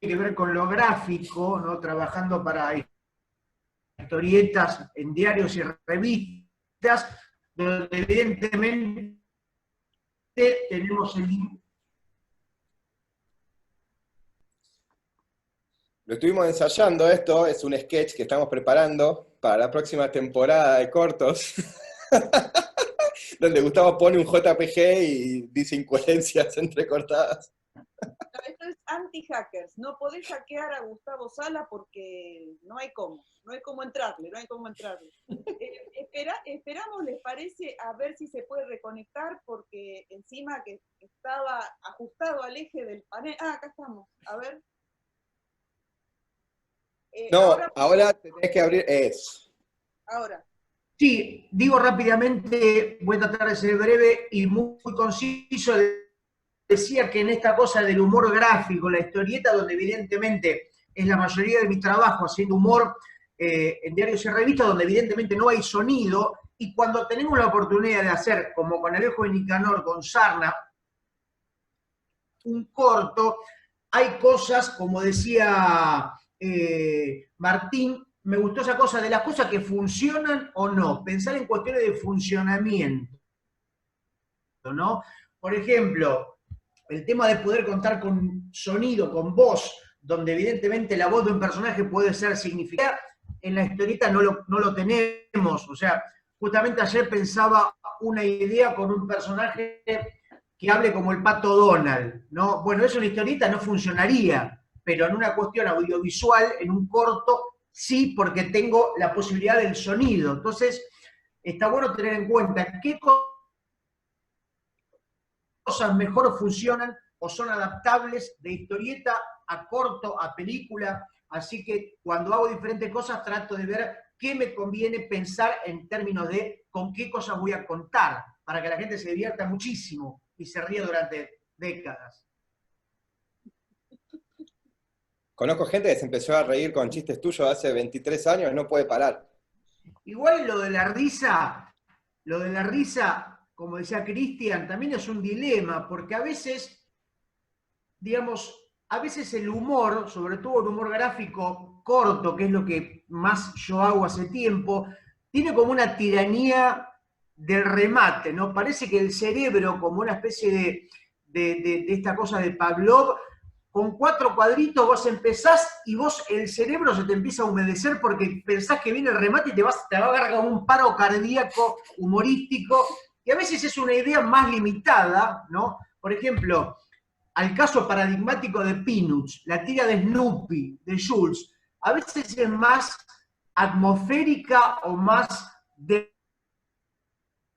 que ver con lo gráfico, ¿no? Trabajando para historietas en diarios y revistas, donde evidentemente tenemos el... Lo estuvimos ensayando esto, es un sketch que estamos preparando para la próxima temporada de cortos, donde Gustavo pone un JPG y dice incoherencias entrecortadas. No, esto es anti-hackers. No podés hackear a Gustavo Sala porque no hay cómo entrarle. Esperamos, les parece, a ver si se puede reconectar, porque encima que estaba ajustado al eje del panel. Ah, acá estamos. A ver. No, ahora tenés que abrir Ahora. Sí, digo rápidamente, voy a tratar de ser breve y muy conciso. Decía que en esta cosa del humor gráfico, la historieta, donde evidentemente es la mayoría de mi trabajo haciendo humor en diarios y revistas, donde evidentemente no hay sonido, y cuando tenemos la oportunidad de hacer, como con Alejo de Nicanor, con Sarna, un corto, hay cosas, como decía Martín, me gustó esa cosa de las cosas que funcionan o no, pensar en cuestiones de funcionamiento, ¿no? Por ejemplo, el tema de poder contar con sonido, con voz, donde evidentemente la voz de un personaje puede ser significativa, en la historieta no lo tenemos. O sea, justamente ayer pensaba una idea con un personaje que hable como el Pato Donald, ¿no? Bueno, eso en la historieta no funcionaría, pero en una cuestión audiovisual, en un corto, sí, porque tengo la posibilidad del sonido. Entonces, está bueno tener en cuenta qué cosas mejor funcionan o son adaptables de historieta a corto, a película. Así que cuando hago diferentes cosas trato de ver qué me conviene pensar en términos de con qué cosas voy a contar, para que la gente se divierta muchísimo y se ría durante décadas. Conozco gente que se empezó a reír con chistes tuyos hace 23 años y no puede parar. Igual lo de la risa, como decía Cristian, también es un dilema, porque a veces, digamos, a veces el humor, sobre todo el humor gráfico corto, que es lo que más yo hago hace tiempo, tiene como una tiranía del remate, ¿no? Parece que el cerebro, como una especie de esta cosa de Pavlov, con 4 cuadritos vos empezás y el cerebro se te empieza a humedecer porque pensás que viene el remate y te va a agarrar como un paro cardíaco humorístico, y a veces es una idea más limitada, ¿no? Por ejemplo, al caso paradigmático de Peanuts, la tira de Snoopy, de Jules, a veces es más atmosférica o más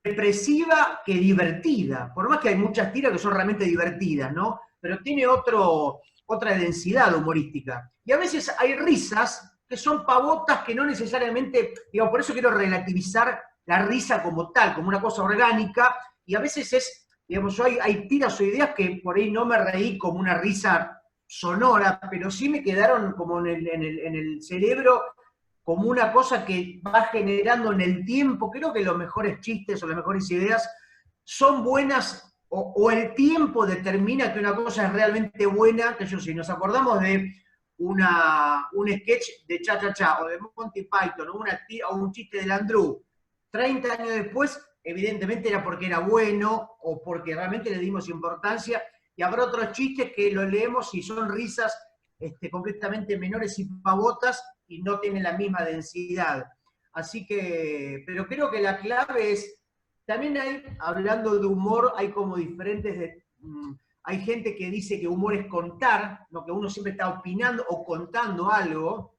depresiva que divertida, por más que hay muchas tiras que son realmente divertidas, ¿no? Pero tiene otra densidad humorística. Y a veces hay risas que son pavotas que no necesariamente, digo, por eso quiero relativizar la risa como tal, como una cosa orgánica, y a veces es, digamos, hay tiras o ideas que por ahí no me reí como una risa sonora, pero sí me quedaron como en el cerebro como una cosa que va generando en el tiempo. Creo que los mejores chistes o las mejores ideas son buenas, o el tiempo determina que una cosa es realmente buena. Que yo, si nos acordamos de un sketch de Cha Cha Cha o de Monty Python o un chiste de Landru, 30 años después, evidentemente era porque era bueno o porque realmente le dimos importancia, y habrá otros chistes que los leemos y son risas completamente menores y pavotas y no tienen la misma densidad. Así que, pero creo que la clave es, también hay, hablando de humor, hay como diferentes, hay gente que dice que humor es contar, lo que uno siempre está opinando o contando algo,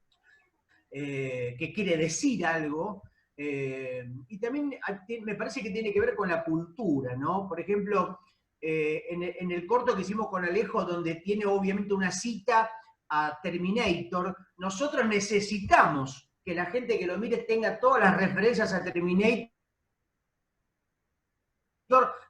que quiere decir algo, Y también me parece que tiene que ver con la cultura, ¿no? Por ejemplo, en el corto que hicimos con Alejo, donde tiene obviamente una cita a Terminator, nosotros necesitamos que la gente que lo mire tenga todas las referencias a Terminator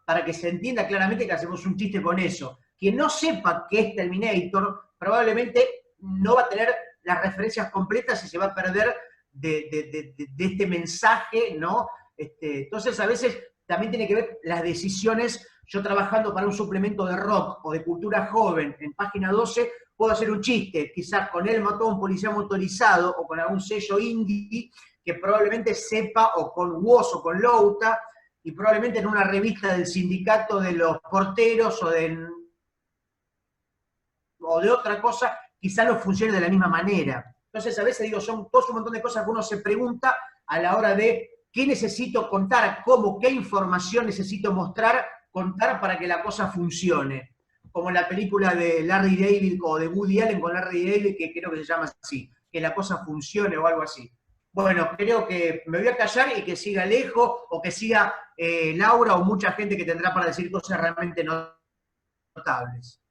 para que se entienda claramente que hacemos un chiste con eso. Quien no sepa qué es Terminator probablemente no va a tener las referencias completas y se va a perder de este mensaje, ¿no? Entonces, a veces también tiene que ver las decisiones. Yo trabajando para un suplemento de rock o de cultura joven en Página 12, puedo hacer un chiste, quizás con Él mató a un policía motorizado o con algún sello indie que probablemente sepa, o con Woz o con Louta, y probablemente en una revista del sindicato de los porteros o de otra cosa, quizás no funcione de la misma manera. Entonces, a veces digo, son todo un montón de cosas que uno se pregunta a la hora de qué necesito contar, cómo, qué información necesito contar para que la cosa funcione. Como la película de Larry David o de Woody Allen con Larry David, que creo que se llama así, que la cosa funcione o algo así. Bueno, creo que me voy a callar y que siga Alejo o que siga Laura o mucha gente que tendrá para decir cosas realmente notables.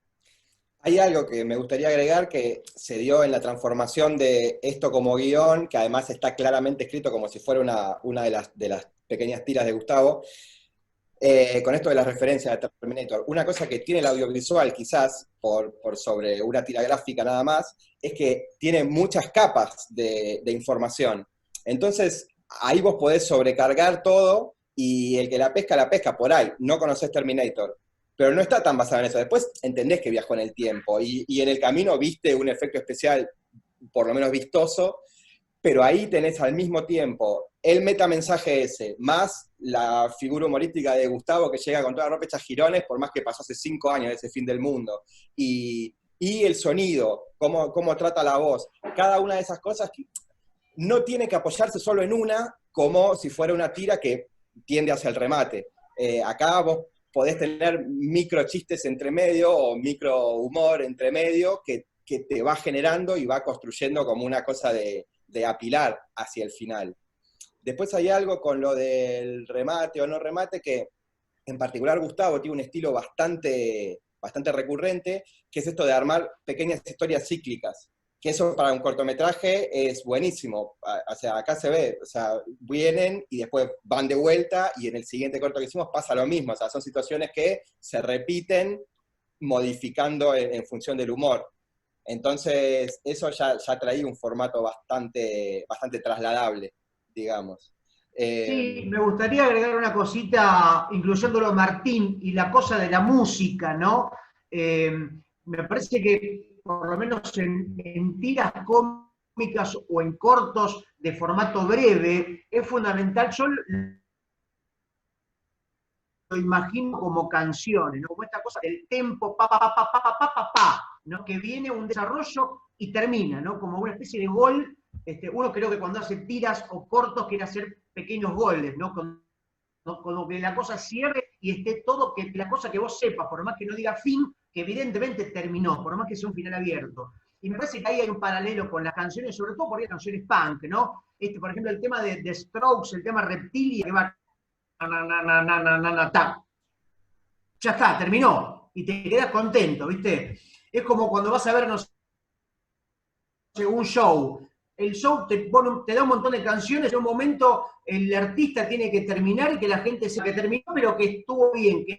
Hay algo que me gustaría agregar que se dio en la transformación de esto como guión, que además está claramente escrito como si fuera una de las pequeñas tiras de Gustavo, con esto de las referencias de Terminator. Una cosa que tiene el audiovisual, quizás, por sobre una tira gráfica nada más, es que tiene muchas capas de información. Entonces, ahí vos podés sobrecargar todo, y el que la pesca por ahí. No conocés Terminator, pero no está tan basado en eso. Después entendés que viajó en el tiempo, y en el camino viste un efecto especial, por lo menos vistoso, pero ahí tenés al mismo tiempo el metamensaje ese, más la figura humorística de Gustavo que llega con toda la ropa hecha jirones, por más que pasó hace 5 años de ese fin del mundo, y el sonido, cómo trata la voz, cada una de esas cosas que no tiene que apoyarse solo en una, como si fuera una tira que tiende hacia el remate. Acá vos podés tener micro chistes entre medio, o micro humor entre medio, que te va generando y va construyendo como una cosa de apilar hacia el final. Después hay algo con lo del remate o no remate, que en particular Gustavo tiene un estilo bastante recurrente, que es esto de armar pequeñas historias cíclicas, que eso para un cortometraje es buenísimo. O sea, acá se ve, o sea, vienen y después van de vuelta, y en el siguiente corto que hicimos pasa lo mismo. O sea, son situaciones que se repiten modificando en función del humor. Entonces, eso ya traía un formato bastante trasladable, digamos. Sí, me gustaría agregar una cosita, incluyéndolo Martín, y la cosa de la música, ¿no? Me parece que, por lo menos en tiras cómicas o en cortos de formato breve, es fundamental. Yo lo imagino como canciones, ¿no? Como esta cosa del tempo, ¿no? Que viene un desarrollo y termina, ¿no? Como una especie de gol. Uno creo que cuando hace tiras o cortos quiere hacer pequeños goles, ¿no? Con que la cosa cierre y esté todo, que la cosa que vos sepas, por más que no diga fin, que evidentemente terminó, por más que sea un final abierto. Y me parece que ahí hay un paralelo con las canciones, sobre todo por ahí canciones punk, ¿no? Por ejemplo, el tema de Strokes, el tema Reptilia, que va... Ya está, terminó. Y te quedas contento, ¿viste? Es como cuando vas a ver, no sé, un show. El show te da un montón de canciones, en un momento el artista tiene que terminar y que la gente sepa que terminó, pero que estuvo bien, que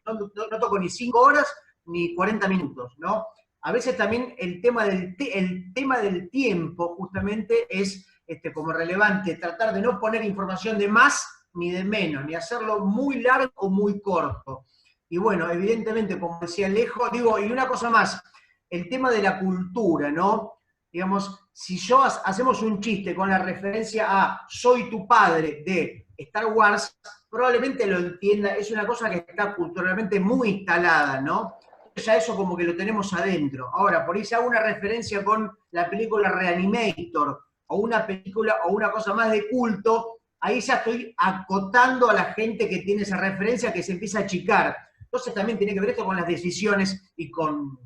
no tocó ni 5 horas ni 40 minutos, ¿no? A veces también el tema del tiempo justamente es como relevante, tratar de no poner información de más ni de menos, ni hacerlo muy largo o muy corto. Y bueno, evidentemente, como decía Alejo, digo, y una cosa más, el tema de la cultura, ¿no? Digamos, si hacemos un chiste con la referencia a Soy tu padre de Star Wars, probablemente lo entienda, es una cosa que está culturalmente muy instalada, ¿no? Ya eso como que lo tenemos adentro. Ahora, por ahí se hago una referencia con la película Reanimator, o una película o una cosa más de culto, ahí ya estoy acotando a la gente que tiene esa referencia, que se empieza a achicar. Entonces también tiene que ver esto con las decisiones y con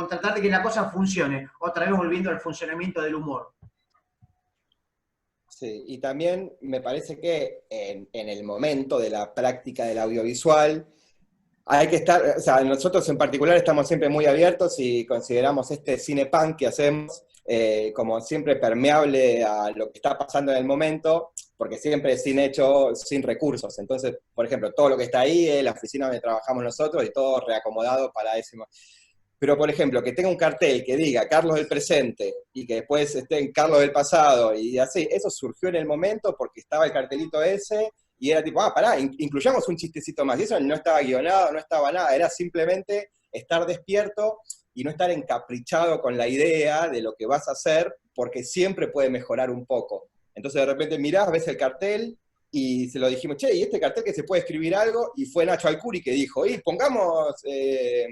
tratar de que la cosa funcione. Otra vez volviendo al funcionamiento del humor. Sí, y también me parece que en el momento de la práctica del audiovisual hay que estar, o sea, nosotros en particular estamos siempre muy abiertos y consideramos este cinepunk que hacemos como siempre permeable a lo que está pasando en el momento, porque siempre es cine hecho sin recursos. Entonces, por ejemplo, todo lo que está ahí es la oficina donde trabajamos nosotros y todo reacomodado para ese momento. Pero, por ejemplo, que tenga un cartel que diga Carlos del presente y que después esté en Carlos del pasado y así, eso surgió en el momento porque estaba el cartelito ese y era tipo, pará, incluyamos un chistecito más. Y eso no estaba guionado, no estaba nada, era simplemente estar despierto y no estar encaprichado con la idea de lo que vas a hacer, porque siempre puede mejorar un poco. Entonces de repente mirás, ves el cartel, y se lo dijimos, che, ¿y este cartel que se puede escribir algo? Y fue Nacho Alcuri que dijo, y pongamos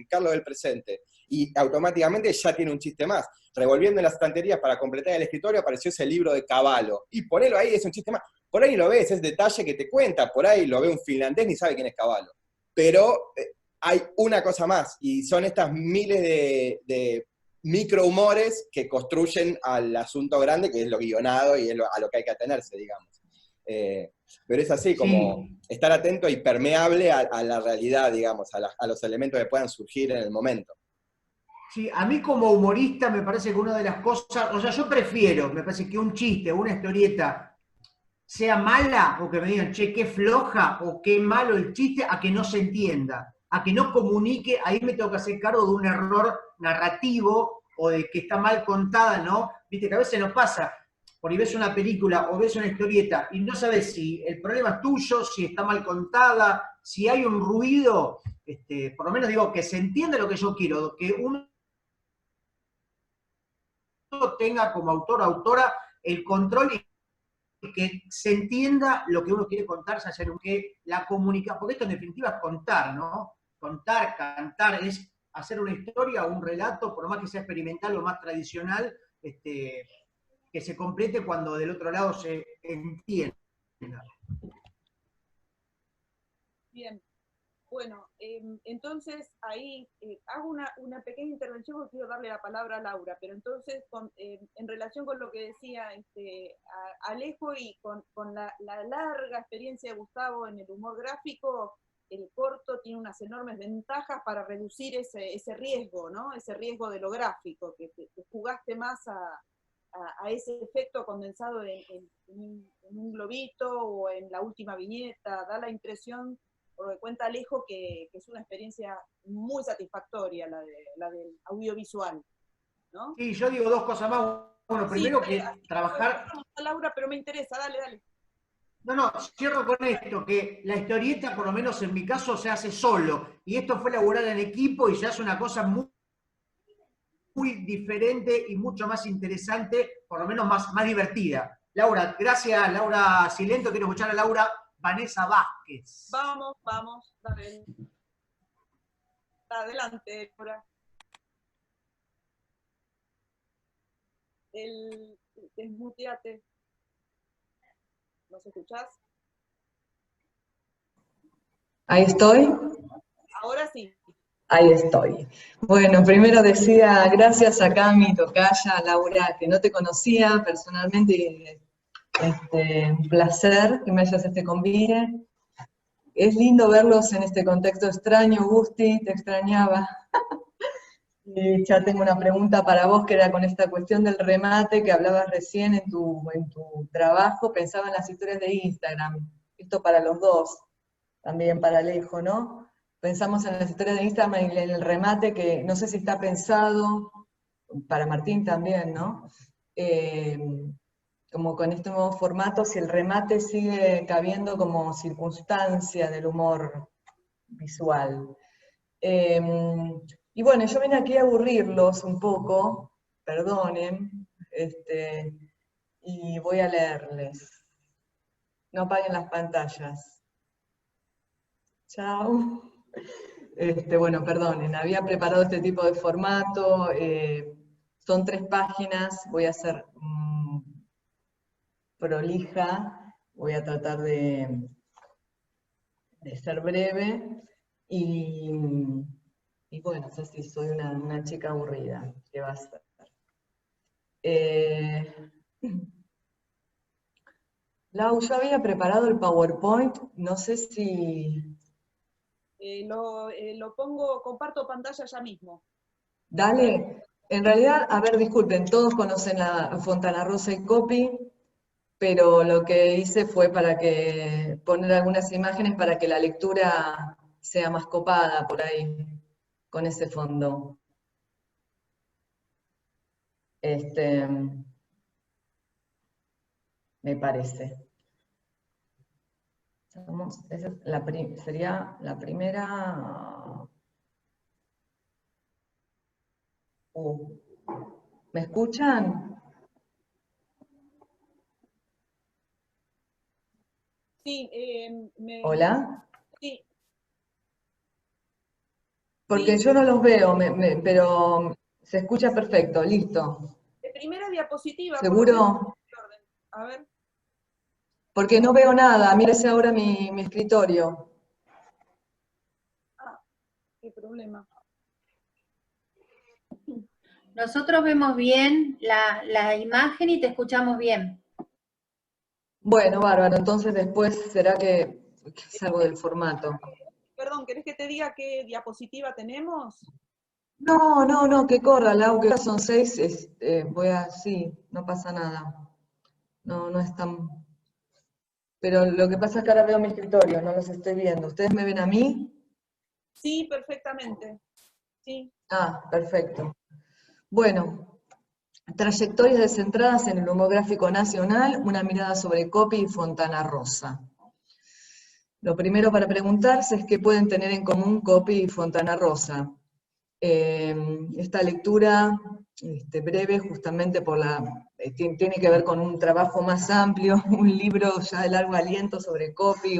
Carlos del presente. Y automáticamente ya tiene un chiste más. Revolviendo en las estanterías para completar el escritorio apareció ese libro de Cavallo. Y ponelo ahí, es un chiste más. Por ahí lo ves, es detalle que te cuenta. Por ahí lo ve un finlandés, ni sabe quién es Cavallo. Pero hay una cosa más, y son estas miles de microhumores que construyen al asunto grande, que es lo guionado y es a lo que hay que atenerse, digamos. Pero es así, como estar atento y permeable a la realidad, digamos, a los elementos que puedan surgir en el momento. Sí, a mí como humorista me parece que una de las cosas, o sea, yo prefiero, me parece que un chiste o una historieta sea mala, o que me digan, che, qué floja, o qué malo el chiste, a que no se entienda, a que no comunique, ahí me tengo que hacer cargo de un error narrativo, o de que está mal contada, ¿no? Viste que a veces nos pasa, porque ves una película o ves una historieta y no sabes si el problema es tuyo, si está mal contada, si hay un ruido, por lo menos digo, que se entienda lo que yo quiero, que uno tenga como autor o autora el control y que se entienda lo que uno quiere contar, hacer que la comunicación, porque esto en definitiva es contar, ¿no? Contar, cantar, es hacer una historia o un relato, por más que sea experimental o más tradicional, que se complete cuando del otro lado se entienda. Bien, bueno, entonces ahí hago una pequeña intervención porque quiero darle la palabra a Laura, pero entonces en relación con lo que decía Alejo y con la larga experiencia de Gustavo en el humor gráfico, el corto tiene unas enormes ventajas para reducir ese riesgo, ¿no? Ese riesgo de lo gráfico, que jugaste más a ese efecto condensado en un globito o en la última viñeta. Da la impresión, por lo que cuenta Alejo, que es una experiencia muy satisfactoria la del audiovisual, ¿no? Sí, yo digo dos cosas más. Bueno, primero sí, que trabajar... Laura, pero me interesa, dale. No, cierro con esto, que la historieta, por lo menos en mi caso, se hace solo. Y esto fue laburar en equipo y ya es una cosa muy diferente y mucho más interesante, por lo menos más divertida. Laura, gracias, Laura Silento. Quiero escuchar a Laura Vanessa Vázquez. Vamos, dale. Adelante, Laura. Desmuteate. ¿Nos escuchás? Ahí estoy. Ahora sí. Ahí estoy. Bueno, primero decía gracias acá a mi tocaya, Laura, que no te conocía personalmente. Un placer que me hayas convite. Es lindo verlos en este contexto extraño, Gusti, te extrañaba. Y ya tengo una pregunta para vos, que era con esta cuestión del remate que hablabas recién en tu trabajo. Pensaba en las historias de Instagram, esto para los dos, también para Alejo, ¿no? Pensamos en las historias de Instagram y en el remate, que no sé si está pensado, para Martín también, ¿no? Como con este nuevo formato, si el remate sigue cabiendo como circunstancia del humor visual. Y bueno, yo vine aquí a aburrirlos un poco, perdonen, y voy a leerles. No apaguen las pantallas. Chao. Bueno, perdonen, había preparado este tipo de formato, son 3 páginas, voy a hacer prolija, voy a tratar de ser breve, y bueno, sé si soy una chica aburrida, ¿qué va a ser? Lau, yo había preparado el PowerPoint, no sé si... Lo pongo, comparto pantalla ya mismo. Dale. En realidad, a ver, disculpen, todos conocen la Fontana Rosa y Copy, pero lo que hice fue poner algunas imágenes para que la lectura sea más copada por ahí, con ese fondo. Me parece. Esa es sería la primera. ¿Me escuchan? Sí, ¿Hola? Sí. Porque Sí. yo no los veo, pero se escucha perfecto, listo. De primera diapositiva, por lo ¿Seguro? menos. A ver. Porque no veo nada, mírese ahora mi escritorio. Ah, qué problema. Nosotros vemos bien la imagen y te escuchamos bien. Bueno, bárbaro, entonces después será que salgo del formato. Perdón, ¿querés que te diga qué diapositiva tenemos? No, que corra, Lau, que son 6, sí, no pasa nada. No es tan... Pero lo que pasa es que ahora veo mi escritorio, no los estoy viendo. ¿Ustedes me ven a mí? Sí, perfectamente. Sí. Ah, perfecto. Bueno, trayectorias descentradas en el humográfico nacional, una mirada sobre Copy y Fontana Rosa. Lo primero para preguntarse es qué pueden tener en común Copy y Fontana Rosa. Esta lectura breve justamente tiene que ver con un trabajo más amplio, un libro ya de largo aliento sobre Copy,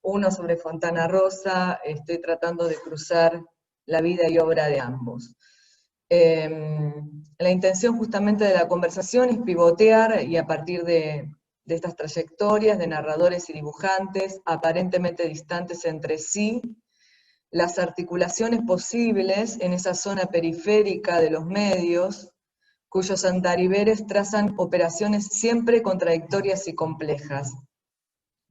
uno sobre Fontana Rosa. Estoy tratando de cruzar la vida y obra de ambos. La intención justamente de la conversación es pivotear y a partir de estas trayectorias de narradores y dibujantes aparentemente distantes entre sí, las articulaciones posibles en esa zona periférica de los medios, cuyos andariveres trazan operaciones siempre contradictorias y complejas.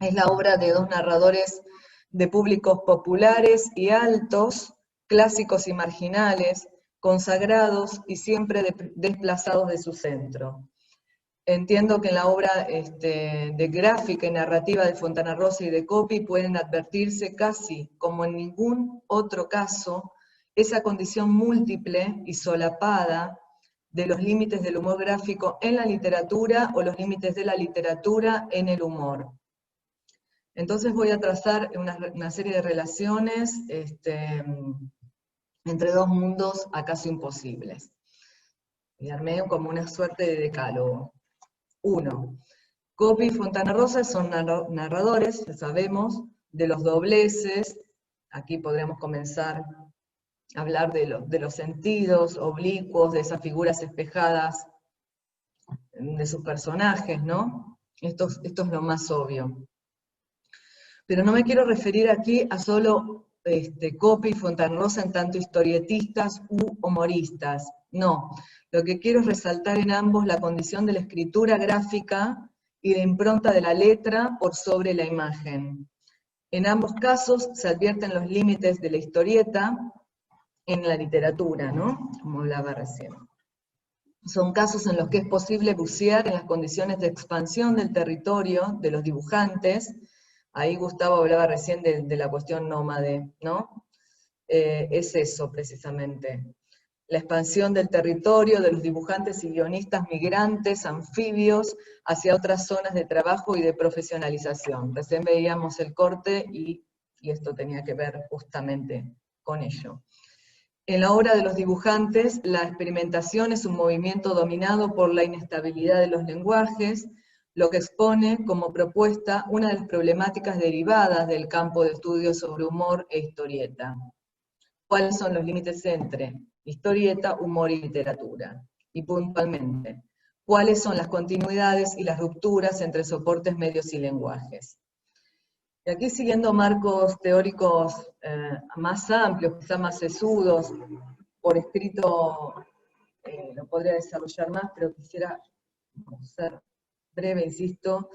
Es la obra de dos narradores de públicos populares y altos, clásicos y marginales, consagrados y siempre desplazados de su centro. Entiendo que en la obra de gráfica y narrativa de Fontana Rosa y de Copy pueden advertirse casi como en ningún otro caso esa condición múltiple y solapada de los límites del humor gráfico en la literatura o los límites de la literatura en el humor. Entonces voy a trazar una serie de relaciones entre dos mundos acaso imposibles. Y armé como una suerte de decálogo. 1. Copy y Fontana Rosa son narradores, ya sabemos, de los dobleces. Aquí podríamos comenzar a hablar de los sentidos oblicuos, de esas figuras espejadas de sus personajes, ¿no? Esto es lo más obvio. Pero no me quiero referir aquí a solo Copy y Fontana Rosa en tanto historietistas u humoristas. No, lo que quiero es resaltar en ambos la condición de la escritura gráfica y la impronta de la letra por sobre la imagen. En ambos casos se advierten los límites de la historieta en la literatura, ¿no? Como hablaba recién. Son casos en los que es posible bucear en las condiciones de expansión del territorio de los dibujantes. Ahí Gustavo hablaba recién de la cuestión nómade, ¿no? Es eso precisamente. La expansión del territorio de los dibujantes y guionistas migrantes, anfibios, hacia otras zonas de trabajo y de profesionalización. Recién veíamos el corte y esto tenía que ver justamente con ello. En la obra de los dibujantes, la experimentación es un movimiento dominado por la inestabilidad de los lenguajes, lo que expone como propuesta una de las problemáticas derivadas del campo de estudio sobre humor e historieta. ¿Cuáles son los límites entre historieta, humor y literatura? Y puntualmente, ¿cuáles son las continuidades y las rupturas entre soportes, medios y lenguajes? Y aquí siguiendo marcos teóricos más amplios, quizá más sesudos, por escrito lo podría desarrollar más, pero quisiera ser breve, insisto.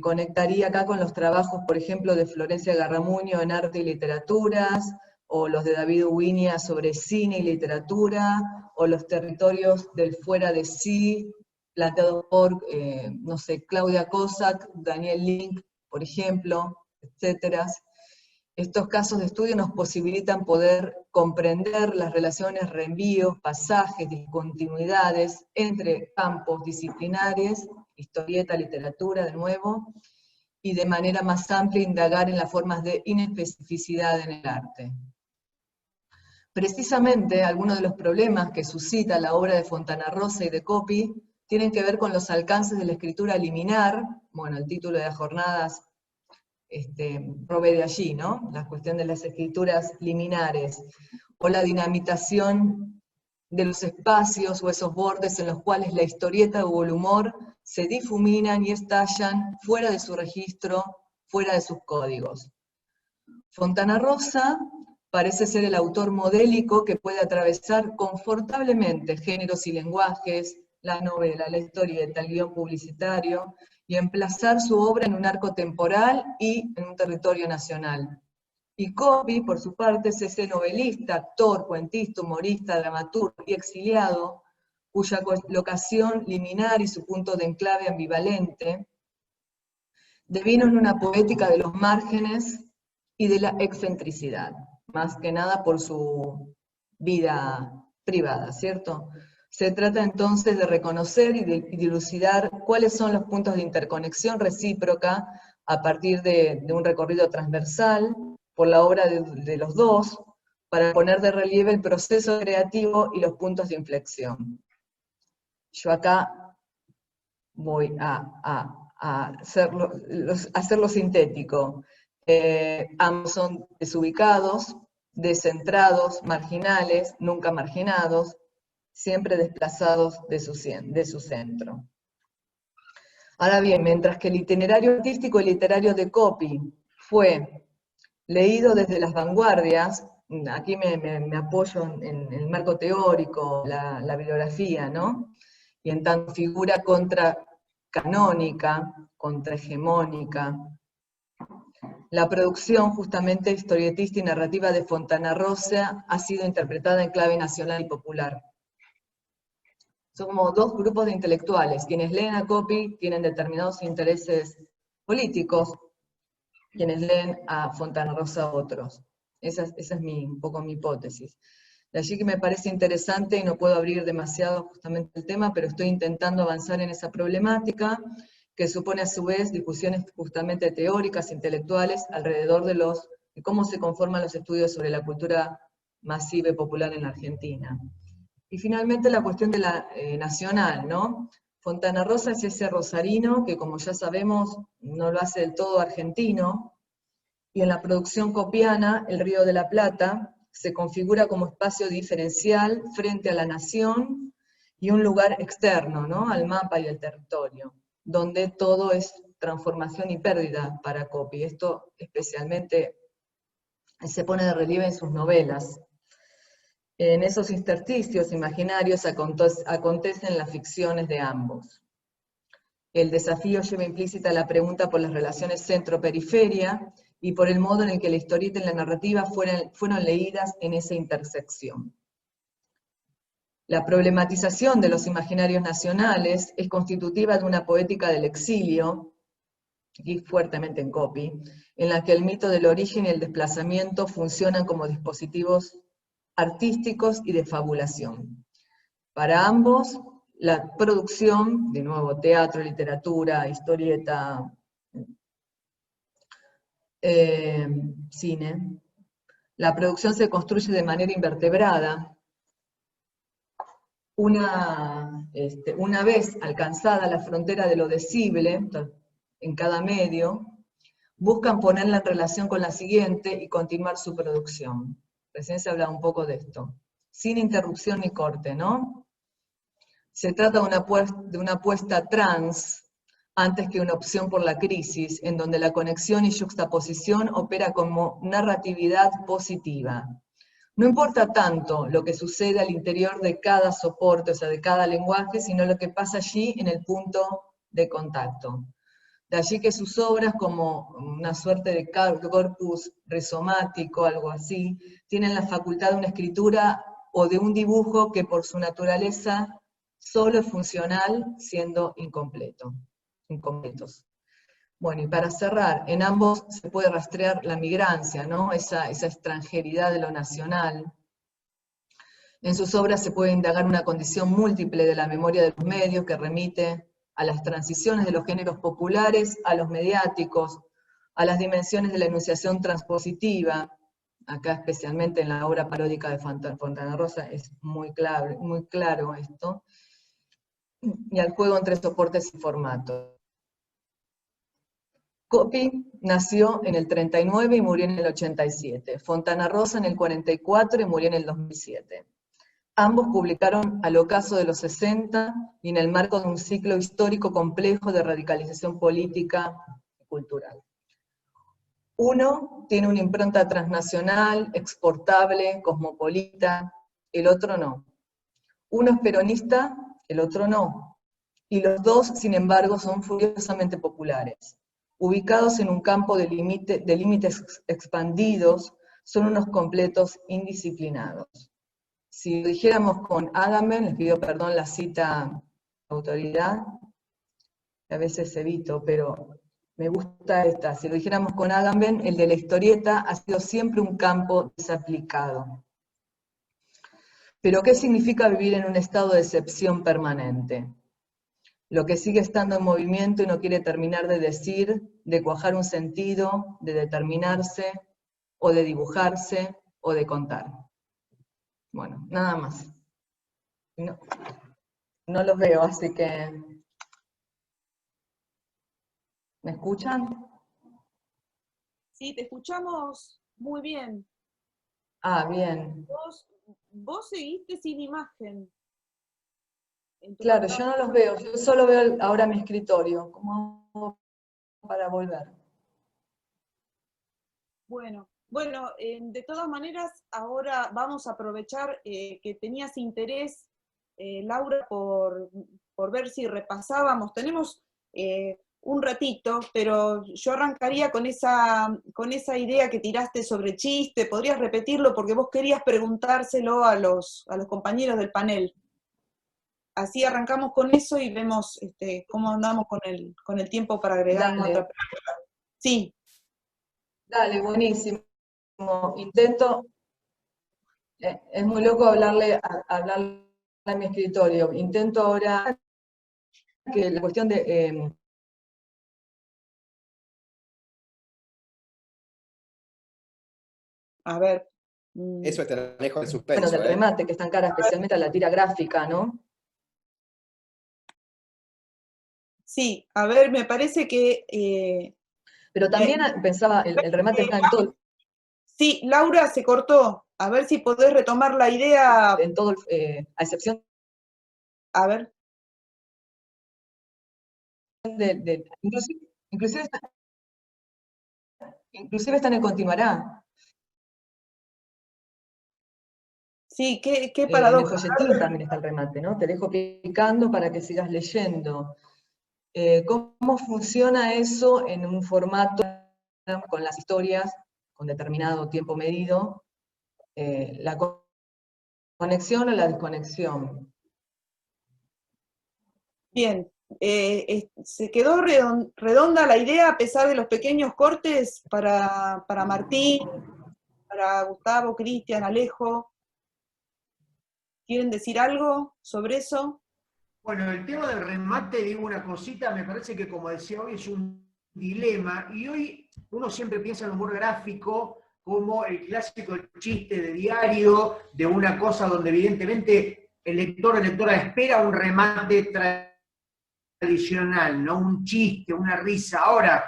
conectaría acá con los trabajos, por ejemplo, de Florencia Garramuño en arte y literaturas, o los de David Ubiña sobre cine y literatura, o los territorios del fuera de sí, planteados por, no sé, Claudia Cossack, Daniel Link, por ejemplo, etcétera. Estos casos de estudio nos posibilitan poder comprender las relaciones, reenvíos, pasajes, discontinuidades entre campos disciplinares, historieta, literatura, de nuevo, y de manera más amplia indagar en las formas de inespecificidad en el arte. Precisamente, algunos de los problemas que suscita la obra de Fontana Rosa y de Coppi tienen que ver con los alcances de la escritura liminar, bueno, el título de las jornadas provee de allí, ¿no? La cuestión de las escrituras liminares, o la dinamitación de los espacios o esos bordes en los cuales la historieta o el humor se difuminan y estallan fuera de su registro, fuera de sus códigos. Fontana Rosa parece ser el autor modélico que puede atravesar confortablemente géneros y lenguajes, la novela, la historieta, el guión publicitario, y emplazar su obra en un arco temporal y en un territorio nacional. Y Coppi, por su parte, es ese novelista, actor, cuentista, humorista, dramaturgo y exiliado, cuya locación liminar y su punto de enclave ambivalente devino en una poética de los márgenes y de la excentricidad, más que nada por su vida privada, ¿cierto? Se trata entonces de reconocer y de dilucidar cuáles son los puntos de interconexión recíproca a partir de un recorrido transversal por la obra de los dos, para poner de relieve el proceso creativo y los puntos de inflexión. Yo acá voy a hacerlo sintético. Ambos son desubicados, descentrados, marginales, nunca marginados, siempre desplazados de su centro. Ahora bien, mientras que el itinerario artístico y literario de Coppi fue leído desde las vanguardias, aquí me apoyo en el marco teórico, la bibliografía, ¿no? Y en tanto figura contracanónica, contrahegemónica, la producción justamente historietista y narrativa de Fontana Rosa ha sido interpretada en clave nacional y popular. Son como dos grupos de intelectuales. Quienes leen a Coppi tienen determinados intereses políticos, quienes leen a Fontana Rosa otros. Esa es un poco mi hipótesis. De allí que me parece interesante, y no puedo abrir demasiado justamente el tema, pero estoy intentando avanzar en esa problemática, que supone a su vez discusiones justamente teóricas, intelectuales, alrededor de cómo se conforman los estudios sobre la cultura masiva y popular en la Argentina. Y finalmente la cuestión de la nacional, ¿no? Fontana Rosa es ese rosarino que, como ya sabemos, no lo hace del todo argentino, y en la producción copiana, el Río de la Plata se configura como espacio diferencial frente a la nación y un lugar externo, ¿no? Al mapa y al territorio, donde todo es transformación y pérdida para Coppi. Esto especialmente se pone de relieve en sus novelas. En esos intersticios imaginarios acontecen las ficciones de ambos. El desafío lleva implícita la pregunta por las relaciones centro-periferia y por el modo en el que la historieta y la narrativa fueron leídas en esa intersección. La problematización de los imaginarios nacionales es constitutiva de una poética del exilio, y fuertemente en Coppi, en la que el mito del origen y el desplazamiento funcionan como dispositivos artísticos y de fabulación. Para ambos, la producción, de nuevo, teatro, literatura, historieta, cine, la producción se construye de manera invertebrada. Una vez alcanzada la frontera de lo decible, en cada medio, buscan ponerla en relación con la siguiente y continuar su producción. Recién se hablaba un poco de esto. Sin interrupción ni corte, ¿no? Se trata de una apuesta trans, antes que una opción por la crisis, en donde la conexión y yuxtaposición opera como narratividad positiva. No importa tanto lo que sucede al interior de cada soporte, o sea, de cada lenguaje, sino lo que pasa allí en el punto de contacto. De allí que sus obras, como una suerte de corpus rizomático, algo así, tienen la facultad de una escritura o de un dibujo que por su naturaleza solo es funcional, siendo incompletos. Bueno, y para cerrar, en ambos se puede rastrear la migrancia, ¿no? Esa extranjeridad de lo nacional. En sus obras se puede indagar una condición múltiple de la memoria de los medios que remite a las transiciones de los géneros populares a los mediáticos, a las dimensiones de la enunciación transpositiva, acá especialmente en la obra paródica de Fontana Rosa es muy claro esto, y al juego entre soportes y formatos. Coppi nació en el 39 y murió en el 87, Fontana Rosa en el 44 y murió en el 2007. Ambos publicaron al ocaso de los 60 y en el marco de un ciclo histórico complejo de radicalización política y cultural. Uno tiene una impronta transnacional, exportable, cosmopolita, el otro no. Uno es peronista, el otro no. Y los dos, sin embargo, son furiosamente populares. Ubicados en un campo de límites expandidos, son unos completos indisciplinados. Si lo dijéramos con Agamben, les pido perdón la cita autoridad, que a veces evito, pero me gusta esta. Si lo dijéramos con Agamben, el de la historieta ha sido siempre un campo desaplicado. Pero ¿qué significa vivir en un estado de excepción permanente? Lo que sigue estando en movimiento y no quiere terminar de decir, de cuajar un sentido, de determinarse, o de dibujarse, o de contar. Bueno, nada más. No los veo, así que... ¿Me escuchan? Sí, te escuchamos muy bien. Ah, bien. Vos seguiste sin imagen. Claro, yo no los veo, yo solo veo ahora mi escritorio, como para volver. Bueno, de todas maneras, ahora vamos a aprovechar que tenías interés, Laura, por ver si repasábamos. Tenemos un ratito, pero yo arrancaría con esa idea que tiraste sobre chiste. ¿Podrías repetirlo? Porque vos querías preguntárselo a los compañeros del panel. Así arrancamos con eso y vemos cómo andamos con el tiempo para agregar otra pregunta. Sí. Dale, buenísimo. Intento, es muy loco hablarle a mi escritorio. Intento ahora que la cuestión de... a ver. Eso es tener lejos del suspenso. Bueno, del remate, que está en cara especialmente a la tira gráfica, ¿no? Sí, a ver, me parece que... pero también pensaba, el remate está en todo. Sí, Laura, se cortó. A ver si podés retomar la idea. En todo, a excepción... A ver. Inclusive está en el continuará. Sí, qué paradoja. En el folletín también está el remate, ¿no? Te dejo picando para que sigas leyendo. ¿Cómo funciona eso en un formato con las historias, con determinado tiempo medido? La conexión o la desconexión. Bien, se quedó redonda la idea a pesar de los pequeños cortes para Martín, para Gustavo, Cristian, Alejo. ¿Quieren decir algo sobre eso? Bueno, el tema del remate, digo una cosita, me parece que como decía hoy es un dilema, y hoy uno siempre piensa en el humor gráfico como el clásico chiste de diario, de una cosa donde evidentemente el lector o lectora espera un remate tradicional, no un chiste, una risa. Ahora,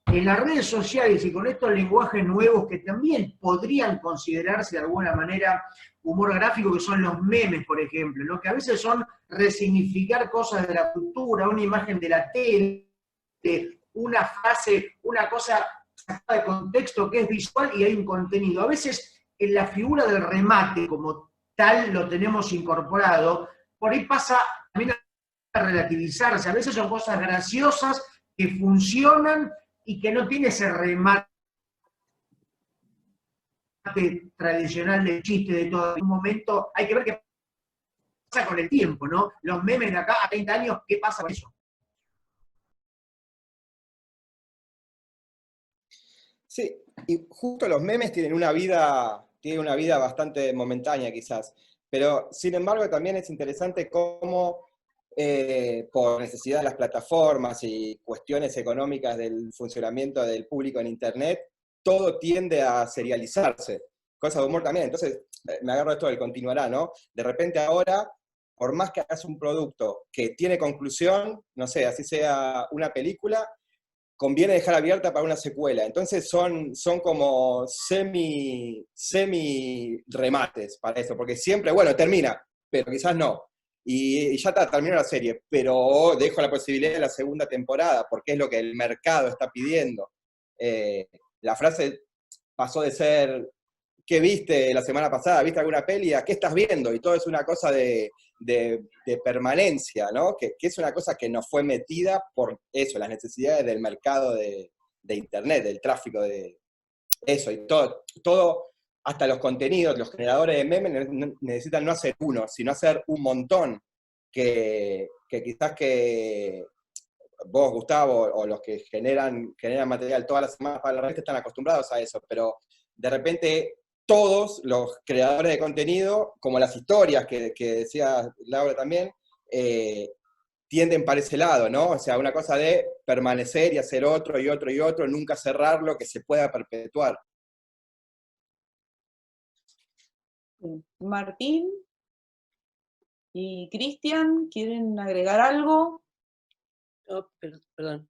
en las redes sociales y con estos lenguajes nuevos que también podrían considerarse de alguna manera humor gráfico, que son los memes, por ejemplo, ¿no? Que a veces son resignificar cosas de la cultura, una imagen de la tele, una frase, una cosa sacada de contexto que es visual y hay un contenido. A veces en la figura del remate como tal lo tenemos incorporado, por ahí pasa también a relativizarse, a veces son cosas graciosas que funcionan y que no tiene ese remate tradicional del chiste de todo. En un momento hay que ver qué pasa con el tiempo, ¿no? Los memes de acá a 30 años, ¿qué pasa con eso? Sí, y justo los memes tienen una vida bastante momentánea quizás, pero sin embargo también es interesante cómo por necesidad de las plataformas y cuestiones económicas del funcionamiento del público en Internet, todo tiende a serializarse, cosa de humor también. Entonces, me agarro esto del continuará, ¿no? De repente ahora, por más que hagas un producto que tiene conclusión, no sé, así sea una película, conviene dejar abierta para una secuela. Entonces son como semi remates para eso, porque siempre, bueno, termina, pero quizás no. Y ya está, terminó la serie, pero dejo la posibilidad de la segunda temporada, porque es lo que el mercado está pidiendo. La frase pasó de ser, ¿qué viste la semana pasada? ¿Viste alguna peli? ¿A qué estás viendo? Y todo es una cosa de permanencia, ¿no? Que es una cosa que nos fue metida por eso, las necesidades del mercado de Internet, del tráfico de eso, y todo, hasta los contenidos, los generadores de memes necesitan no hacer uno, sino hacer un montón, que quizás que vos, Gustavo, o los que generan material todas las semanas para la revista están acostumbrados a eso, pero de repente todos los creadores de contenido, como las historias que decía Laura también, tienden para ese lado, ¿no? O sea, una cosa de permanecer y hacer otro y otro y otro, nunca cerrarlo, que se pueda perpetuar. Martín y Cristian, ¿quieren agregar algo? No, perdón.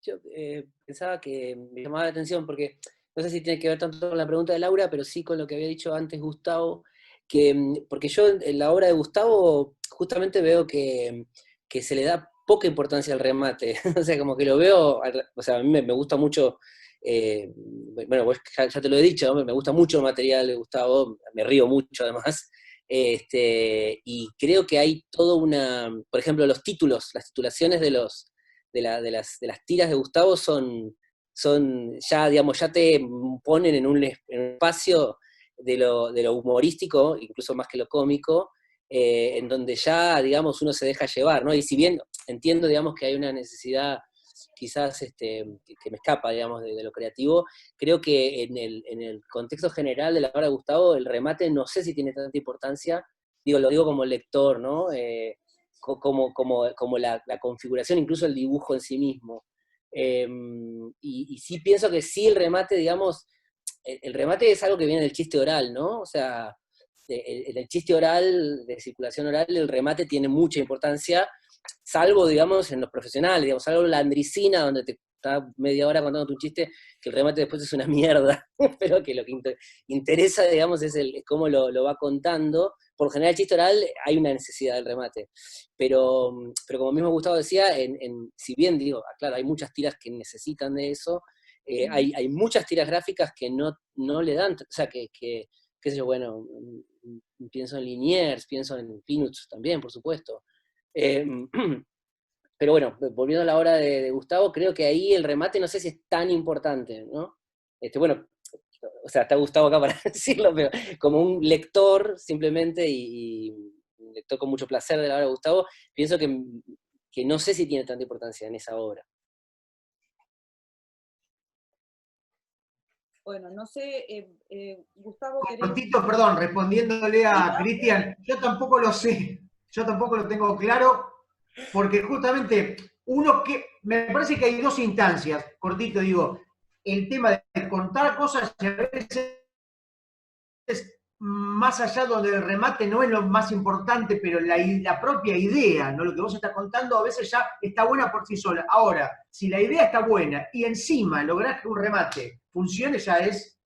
Yo pensaba que me llamaba la atención porque no sé si tiene que ver tanto con la pregunta de Laura, pero sí con lo que había dicho antes Gustavo, porque yo en la obra de Gustavo justamente veo que se le da poca importancia al remate. O sea, como que lo veo, o sea, a mí me gusta mucho, bueno, vos ya te lo he dicho, ¿no? Me gusta mucho el material de Gustavo, me río mucho además. Y creo que hay todo por ejemplo, los títulos, las titulaciones de las tiras de Gustavo son ya, digamos, ya te ponen en un espacio de lo humorístico, incluso más que lo cómico, en donde ya, digamos, uno se deja llevar, ¿no? Y si bien entiendo, digamos, que hay una necesidad quizás que me escapa, digamos, de lo creativo, creo que en el contexto general de la obra de Gustavo, el remate no sé si tiene tanta importancia, lo digo como lector, ¿no? Como la configuración, incluso el dibujo en sí mismo. Y sí pienso que sí el remate, digamos, el remate es algo que viene del chiste oral, ¿no? O sea, el chiste oral, de circulación oral, el remate tiene mucha importancia, salvo, digamos, en los profesionales, digamos, salvo la andricina, donde te está media hora contando un chiste, que el remate después es una mierda, pero que lo que interesa, digamos, es cómo lo va contando. Por lo general, el chiste oral hay una necesidad del remate, pero como mismo Gustavo decía, si bien, digo, claro, hay muchas tiras que necesitan de eso, hay muchas tiras gráficas que no le dan, o sea, qué sé yo, bueno, pienso en Liniers, pienso en Peanuts también, por supuesto. Pero bueno, volviendo a la obra de Gustavo, creo que ahí el remate no sé si es tan importante, ¿no? Bueno, o sea, está Gustavo acá para decirlo, pero como un lector simplemente, y un lector con mucho placer de la obra de Gustavo, pienso que no sé si tiene tanta importancia en esa obra. Bueno, no sé, Gustavo, ¿querés? Cortito, perdón, respondiéndole a Cristian, yo tampoco lo sé, yo tampoco lo tengo claro, porque justamente me parece que hay dos instancias, cortito digo, el tema de contar cosas y a veces más allá donde el remate no es lo más importante, pero la propia idea, ¿no? Lo que vos estás contando a veces ya está buena por sí sola. Ahora, si la idea está buena y encima lográs que un remate funcione, ya es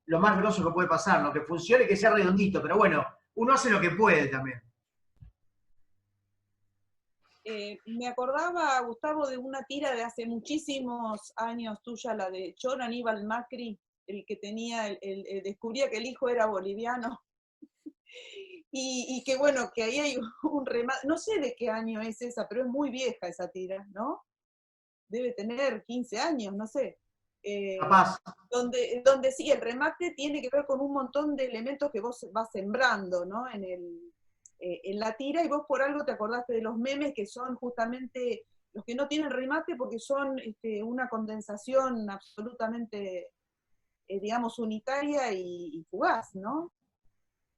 lo más grosso que puede pasar, ¿no? Que funcione, que sea redondito, pero bueno, uno hace lo que puede también. Me acordaba, Gustavo, de una tira de hace muchísimos años tuya, la de John Aníbal Macri, el que tenía, descubría que el hijo era boliviano. Y que bueno, que ahí hay un remate, no sé de qué año es esa, pero es muy vieja esa tira, ¿no? debe tener 15 años, no sé. Capaz. Donde sí, el remate tiene que ver con un montón de elementos que vos vas sembrando, ¿no? En la tira, y vos por algo te acordaste de los memes, que son justamente los que no tienen remate porque son una condensación absolutamente, digamos, unitaria y fugaz, ¿no?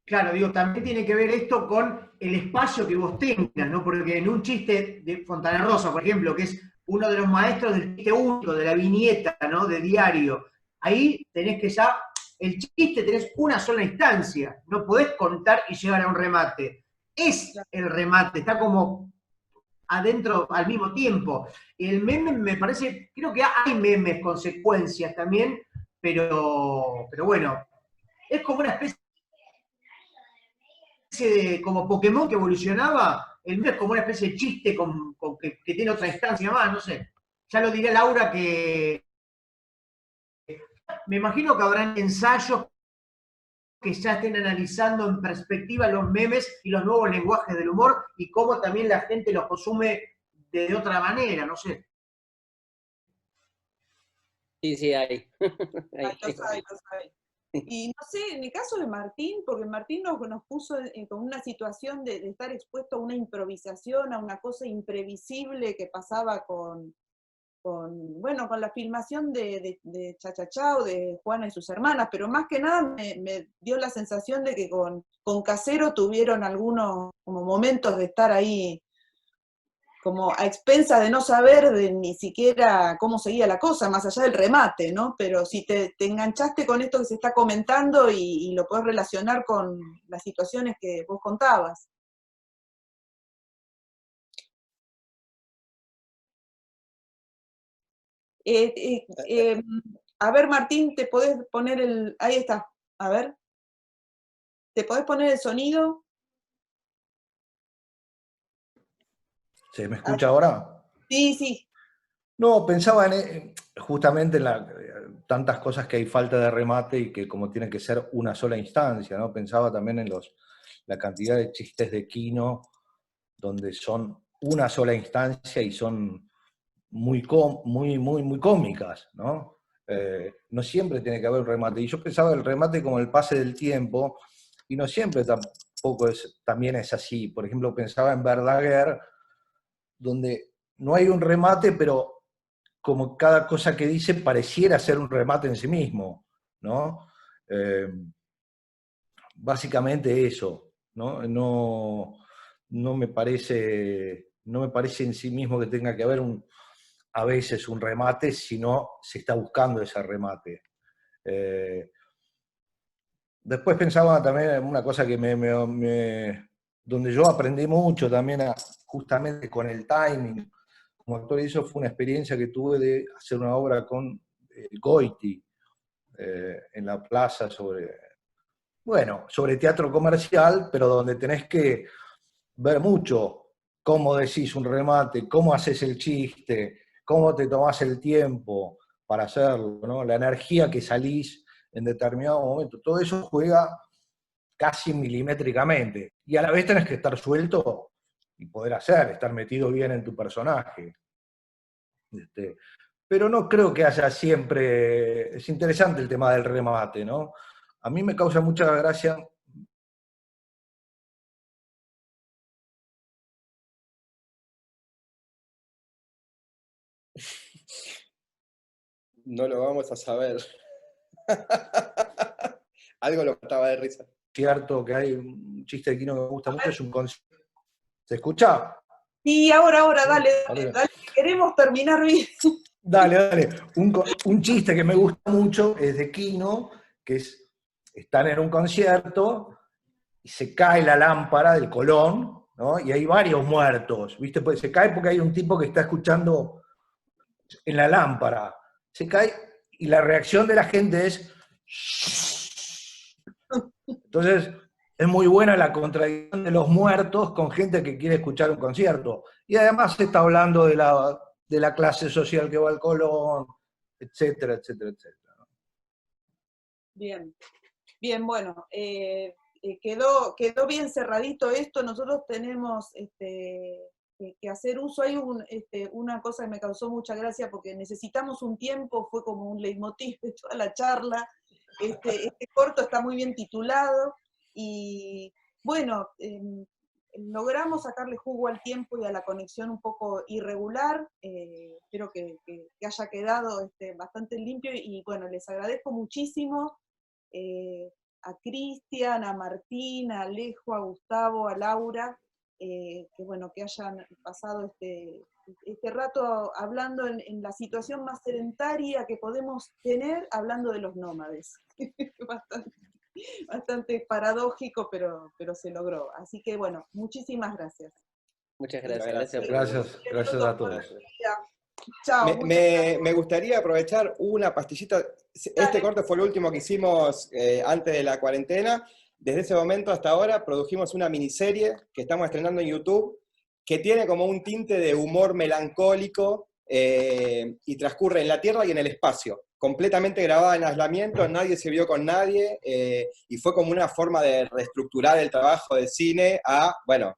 Claro, digo, también tiene que ver esto con el espacio que vos tengas, ¿no? Porque en un chiste de Fontana Rosa, por ejemplo, que es uno de los maestros del chiste único, de la viñeta, ¿no? De diario, ahí tenés que ya, el chiste tenés una sola instancia, no podés contar y llegar a un remate. Es el remate, está como adentro al mismo tiempo. El meme me parece, creo que hay memes consecuencias también, pero bueno, es como una especie de, como Pokémon que evolucionaba, el meme es como una especie de chiste que tiene otra instancia más, no sé. Ya lo dirá Laura, que me imagino que habrán ensayos que ya estén analizando en perspectiva los memes y los nuevos lenguajes del humor y cómo también la gente los consume de otra manera, no sé. Sí, sí, hay. Los hay. Y no sé, en el caso de Martín, porque Martín nos puso con una situación de estar expuesto a una improvisación, a una cosa imprevisible que pasaba con la filmación de Cha Cha Cha o de Juana y sus hermanas, pero más que nada me dio la sensación de que con Casero tuvieron algunos como momentos de estar ahí como a expensas de no saber ni siquiera cómo seguía la cosa, más allá del remate, ¿no? Pero si te enganchaste con esto que se está comentando y lo podés relacionar con las situaciones que vos contabas. A ver, Martín, ¿te podés poner el...? Ahí está, a ver. ¿Te podés poner el sonido? ¿Se me escucha ahora? Sí, sí. No, pensaba justamente en tantas cosas que hay falta de remate y que como tiene que ser una sola instancia, ¿no? Pensaba también en la cantidad de chistes de Quino donde son una sola instancia y son muy cómicas, ¿no? No siempre tiene que haber un remate. Y yo pensaba el remate como el pase del tiempo, y no siempre tampoco también es así. Por ejemplo, pensaba en Verdaguer, donde no hay un remate, pero como cada cosa que dice pareciera ser un remate en sí mismo, ¿no? Básicamente eso, ¿no? No me parece en sí mismo que tenga que haber a veces un remate, sino se está buscando ese remate. Después pensaba también en una cosa que donde yo aprendí mucho también justamente con el timing. Como actor, eso fue una experiencia que tuve de hacer una obra con Goiti en la plaza sobre teatro comercial, pero donde tenés que ver mucho cómo decís un remate, cómo haces el chiste, cómo te tomás el tiempo para hacerlo, ¿no? La energía que salís en determinado momento, todo eso juega casi milimétricamente, y a la vez tenés que estar suelto y poder estar metido bien en tu personaje. Pero no creo que haya siempre, es interesante el tema del remate, ¿no? A mí me causa mucha gracia. No lo vamos a saber. Algo lo mataba de risa. Cierto que hay un chiste de Quino que me gusta mucho, es un concierto. ¿Se escucha? Sí, ahora, dale, queremos terminar bien. Dale. Un chiste que me gusta mucho es de Quino, que están en un concierto y se cae la lámpara del Colón, ¿no? Y hay varios muertos, ¿viste? Pues se cae porque hay un tipo que está escuchando en la lámpara. Se cae y la reacción de la gente es... Entonces, es muy buena la contradicción de los muertos con gente que quiere escuchar un concierto. Y además se está hablando de la clase social que va al Colón, etcétera, etcétera, etcétera. Bien, bueno, quedó bien cerradito esto. Nosotros tenemos que hacer uso. Hay una cosa que me causó mucha gracia, porque necesitamos un tiempo, fue como un leitmotiv de toda la charla. Este corto está muy bien titulado, y bueno, logramos sacarle jugo al tiempo y a la conexión un poco irregular. Espero que haya quedado bastante limpio, y bueno, les agradezco muchísimo a Cristian, a Martín, a Alejo, a Gustavo, a Laura, que bueno, que hayan pasado este rato hablando en la situación más sedentaria que podemos tener, hablando de los nómades. Bastante paradójico, pero se logró. Así que bueno, muchísimas gracias. Muchas gracias. Gracias a todos. Chao. Me gustaría aprovechar una pastillita. Este corte fue el último que hicimos antes de la cuarentena. Desde ese momento hasta ahora produjimos una miniserie que estamos estrenando en YouTube, que tiene como un tinte de humor melancólico, y transcurre en la Tierra y en el espacio, completamente grabada en aislamiento, nadie se vio con nadie, y fue como una forma de reestructurar el trabajo de cine a, bueno,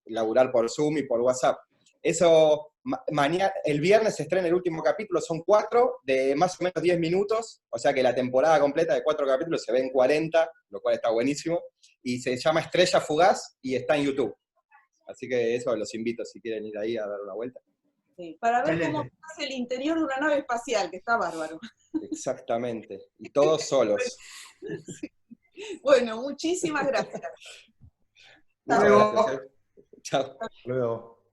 laburar por Zoom y por WhatsApp. Eso, mañana, el viernes se estrena el último capítulo, son 4 de más o menos 10 minutos, o sea que la temporada completa de 4 capítulos se ve en 40, lo cual está buenísimo, y se llama Estrella Fugaz y está en YouTube. Así que eso los invito, si quieren ir ahí a dar una vuelta. Sí, para ver cómo hace el interior de una nave espacial, que está bárbaro. Exactamente, y todos solos. Sí. Bueno, muchísimas gracias. Muchas gracias. Chao. Luego.